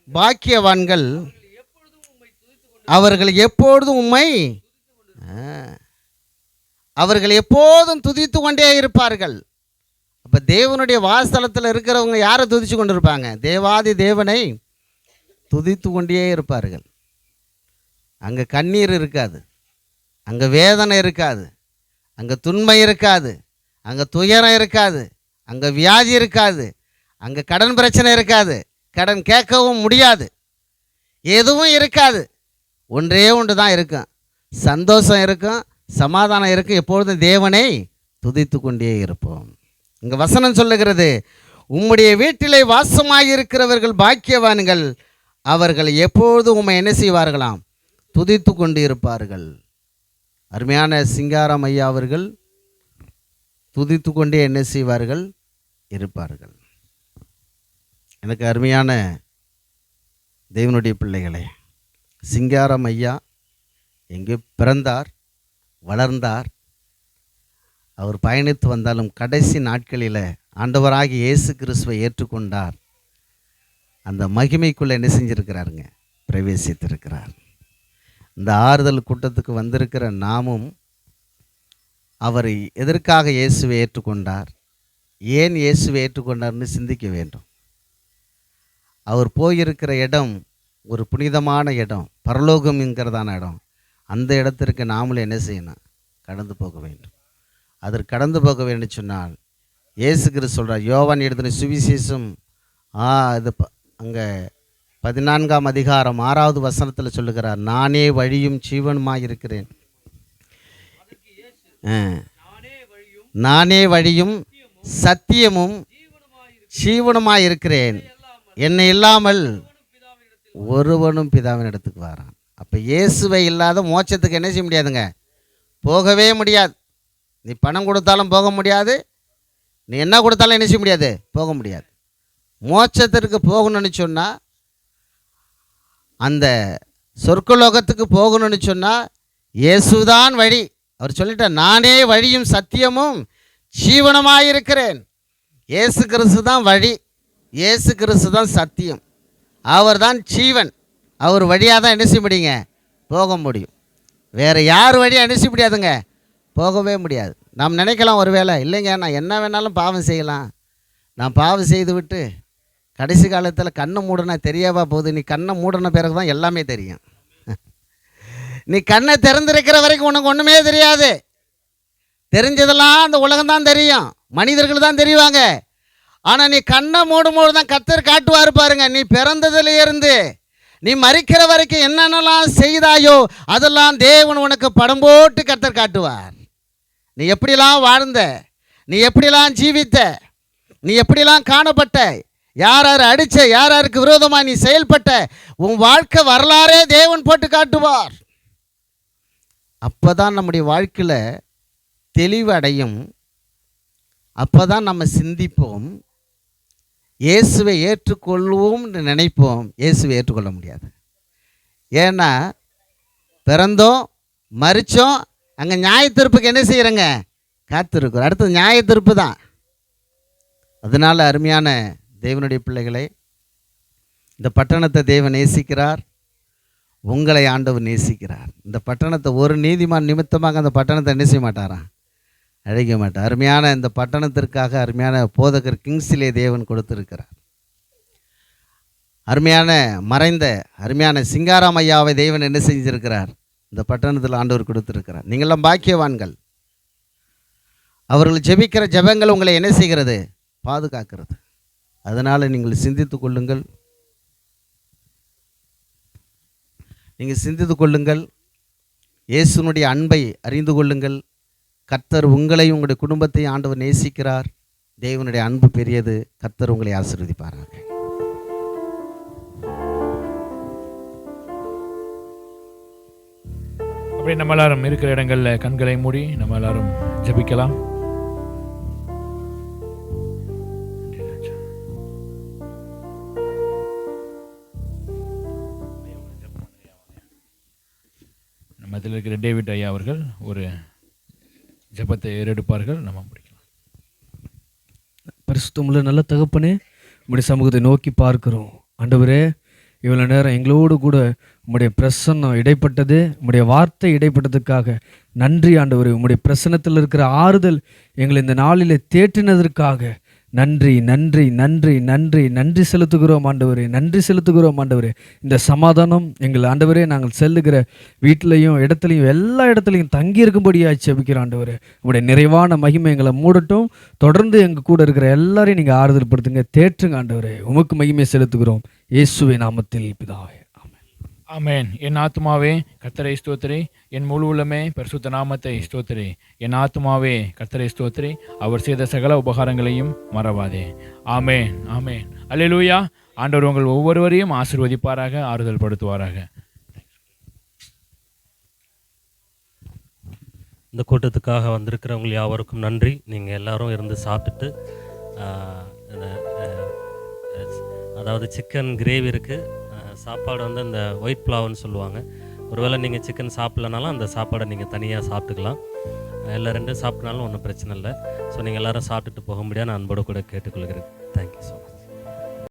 பாக்கியவான்கள், அவர்கள் எப்பொழுதும் உம்மை. அவர்கள் எப்போதும் துதித்து கொண்டே இருப்பார்கள். அப்போ தேவனுடைய வாசஸ்தலத்தில் இருக்கிறவங்க யாரை துதித்து கொண்டு இருப்பாங்க? தேவாதி தேவனை துதித்து கொண்டே இருப்பார்கள். அங்கே கண்ணீர் இருக்காது, அங்கே வேதனை இருக்காது, அங்கே துன்மை இருக்காது, அங்கே துயரம் இருக்காது, அங்கே வியாதி இருக்காது, அங்கே கடன் பிரச்சனை இருக்காது, கடன் கேட்கவும் முடியாது, எதுவும் இருக்காது. ஒன்றே ஒன்று தான் இருக்கும், சந்தோஷம் இருக்கும், சமாதானம் இருக்கும். எப்பொழுதும் தேவனை துதித்து கொண்டே இருப்போம். இங்கே வசனம் சொல்லுகிறது, உம்முடைய வீட்டிலே வாசமாயிருக்கிறவர்கள் பாக்கியவான்கள், அவர்கள் எப்பொழுதும் உம்மை என்ன செய்வார்களாம்? துதித்து கொண்டு இருப்பார்கள். அருமையான சிங்காரம் ஐயா அவர்கள் துதித்து கொண்டே என்ன செய்வார்கள்? இருப்பார்கள். எனக்கு அருமையான தேவனுடைய பிள்ளைகளே, சிங்காரம் ஐயா எங்கே பிறந்தார், வளர்ந்தார், அவர் பயணித்து வந்தாலும் கடைசி நாட்களில் ஆண்டவராகி இயேசு கிறிஸ்துவை ஏற்றுக்கொண்டார். அந்த மகிமைக்குள்ளே என்ன செஞ்சிருக்கிறாருங்க? பிரவேசித்திருக்கிறார். இந்த ஆறுதல் கூட்டத்துக்கு வந்திருக்கிற நாமும் அவர் எதற்காக இயேசுவை ஏற்றுக்கொண்டார், ஏன் இயேசுவை ஏற்றுக்கொண்டார்னு சிந்திக்க வேண்டும். அவர் போயிருக்கிற இடம் ஒரு புனிதமான இடம், பரலோகம் என்கிறதான இடம். அந்த இடத்திற்கு நாமளும் என்ன செய்யணும்? கடந்து போக வேண்டும். அதற்கு கடந்து போக வேண்டும் சொன்னால் இயேசு கிறிஸ்து சொல்கிறார். யோவான் எழுதின சுவிசேஷம் இது அங்கே 14ஆம் அதிகாரம் 6வது வசனத்தில் சொல்லுகிறார், நானே வழியும் ஜீவனுமாய் இருக்கிறேன். நானே வழியும் சத்தியமும் ஜீவனுமாய் இருக்கிறேன், என்னை இல்லாமல் ஒருவனும் பிதாவின் இடத்துக்கு வரான். அப்போ இயேசுவை இல்லாத மோட்சத்துக்கு என்ன செய்ய முடியாதுங்க? போகவே முடியாது. நீ பணம் கொடுத்தாலும் போக முடியாது, நீ என்ன கொடுத்தாலும் என்ன செய்ய முடியாது? போக முடியாது. மோட்சத்திற்கு போகணும்னு சொன்னால், அந்த சொர்க்கலோகத்துக்கு போகணும்னு சொன்னால் இயேசுதான் வழி. அவர் சொல்லிட்டார், நானே வழியும் சத்தியமும் ஜீவனமாயிருக்கிறேன். இயேசு கிறிஸ்து தான் வழி, இயேசு கிறிஸ்து தான் சத்தியம், அவர் தான் ஜீவன். அவர் வழியாக தான் என்ன செய்ய முடியுங்க? போக முடியும். வேறு யார் வழியாக என்ன செய்ய முடியாதுங்க? போகவே முடியாது. நாம் நினைக்கலாம் ஒருவேளை, இல்லைங்க நான் என்ன வேணாலும் பாவம் செய்யலாம், நான் பாவம் செய்து விட்டு கடைசி காலத்தில் கண்ணை மூடனா தெரியாவா போகுது? நீ கண்ணை மூடின பிறகு தான் எல்லாமே தெரியும். நீ கண்ணை திறந்திருக்கிற வரைக்கும் உனக்கு ஒன்றுமே தெரியாது. தெரிஞ்சதெல்லாம் அந்த உலகம்தான் தெரியும், மனிதர்கள் தான் தெரிவாங்க. ஆனால் நீ கண்ணை மூடும்போது தான் கர்த்தர் காட்டுவார் பாருங்க. நீ பிறந்ததுலேருந்து நீ மரிக்கிற வரைக்கும் என்னென்னலாம் செய்தாயோ அதெல்லாம் தேவன் உனக்கு படம் போட்டு கர்த்தர் காட்டுவார். நீ எப்படிலாம் வாழ்ந்த, நீ எப்படிலாம் ஜீவித்த, நீ எப்படிலாம் காணப்பட்ட, யார் யார் அடித்த, யார் யாருக்கு விரோதமாக நீ செயல்பட்ட, உன் வாழ்க்கை வரலாறே தேவன் போட்டு காட்டுவார். அப்போ தான் நம்முடைய வாழ்க்கையில் தெளிவு அடையும். அப்போ தான் நம்ம சிந்திப்போம், இயேசுவை ஏற்றுக்கொள்வோம்னு நினைப்போம். இயேசுவை ஏற்றுக்கொள்ள முடியாது. ஏன்னா பிறந்தோம், மரித்தோம், அங்கே நியாயத்தீர்ப்புக்கு என்ன செய்கிறேங்க? காத்திருக்கிறோம். அடுத்தது நியாயத்தீர்ப்பு தான். அதனால் அருமையான தேவனுடைய பிள்ளைகளை, இந்த பட்டணத்தை தேவன் நேசிக்கிறார், உங்களை ஆண்டவர் நேசிக்கிறார். இந்த பட்டணத்தை ஒரு நீதிமான் நிமித்தமாக அந்த பட்டணத்தை என்ன செய்ய மாட்டாராம்? அழைக்க மாட்டார். அருமையான இந்த பட்டணத்திற்காக அருமையான போதகர் கிங்ஸ்லே தேவன் கொடுத்திருக்கிறார். அருமையான மறைந்த அருமையான சிங்காராம் ஐயாவை தேவன் என்ன செஞ்சிருக்கிறார்? இந்த பட்டணத்தில் ஆண்டவர் கொடுத்திருக்கிறார். நீங்களாம் பாக்கியவான்கள். அவர்கள் ஜெபிக்கிற ஜெபங்கள் உங்களை என்ன செய்கிறது? பாதுகாக்கிறது. அதனால் நீங்கள் சிந்தித்து கொள்ளுங்கள், நீங்கள் சிந்தித்து கொள்ளுங்கள், இயேசுனுடைய அன்பை அறிந்து கொள்ளுங்கள். கர்த்தர் உங்களையும் உங்களுடைய குடும்பத்தையும் ஆண்டவர் நேசிக்கிறார். தேவனுடைய அன்பு பெரியது. கர்த்தர் உங்களை ஆசீர்வதிப்பாராக. அப்படி நம்ம எல்லாரும் இருக்கிற இடங்களில் கண்களை மூடி நம்ம எல்லாரும் ஜெபிக்கலாம். நம்ம இதில் இருக்கிற டேவிட் ஐயா அவர்கள் ஒரு ஜெபத்தை ஏறெடுப்பார்கள். நம்ம முடிக்கலாம். பரிசுத்தமுள்ள நல்ல தகப்பனே, உம்முடைய சமூகத்தை நோக்கி பார்க்கிறோம். ஆண்டவரே, இவ்வளோ நேரம் எங்களோடு கூட உம்முடைய பிரசன்னம் இடைப்பட்டது, உம்முடைய வார்த்தை இடைப்பட்டதுக்காக நன்றி ஆண்டவரே. உம்முடைய பிரசன்னத்தில் இருக்கிற ஆறுதல் எங்களை இந்த நாளிலே தேற்றினதற்காக நன்றி நன்றி நன்றி நன்றி நன்றி செலுத்துகிறோம் ஆண்டவரே, நன்றி செலுத்துகிறோம் ஆண்டவரே. இந்த சமாதானம் எங்கள் ஆண்டவரே நாங்கள் செல்லுகிற வீட்டிலையும் இடத்துலையும் எல்லா இடத்துலையும் தங்கி இருக்கும்படியாக செபிக்கிறோம் ஆண்டவரே. உங்களுடைய நிறைவான மகிமை எங்களை மூடட்டும். தொடர்ந்து எங்கள் கூட இருக்கிற எல்லாரையும் நீங்கள் ஆறுதல் படுத்துங்க, தேற்றுங்க ஆண்டவரே. உமக்கு மகிமை செலுத்துகிறோம் இயேசுவின் நாமத்தில் பிதாவே. ஆமென். என் ஆத்துமாவே கர்த்தரை ஸ்தோத்திரி, என் முழு உள்ளமே பரிசுத்த நாமத்தை ஸ்தோத்திரி. என் ஆத்துமாவே கர்த்தரை ஸ்தோத்திரி, அவர் செய்த சகல உபகாரங்களையும் மறவாதே. ஆமென் ஆமென். அல்லேலூயா. ஆண்டவர் உங்கள் ஒவ்வொருவரையும் ஆசீர்வதிப்பாராக, ஆறுதல் படுத்துவாராக. இந்த கூட்டத்துக்காக வந்திருக்கிறவங்க யாவருக்கும் நன்றி. நீங்கள் எல்லாரும் இருந்து சாப்பிட்டுட்டு அதாவது சிக்கன் கிரேவி இருக்குது, சாப்பாடு வந்து இந்த ஒயிட் புலாவ்னு சொல்லுவாங்க. ஒருவேளை நீங்கள் சிக்கன் சாப்பிட்லனாலும் அந்த சாப்பாடை நீங்கள் தனியாக சாப்பிட்டுக்கலாம். இல்லை ரெண்டும் சாப்பிட்னாலும் ஒன்றும் பிரச்சனை இல்லை. ஸோ நீங்கள் எல்லோரும் சாப்பிட்டுட்டு போக முடியாது நான் அன்போடு கூட கேட்டுக்கொள்கிறேன். தேங்க்யூ.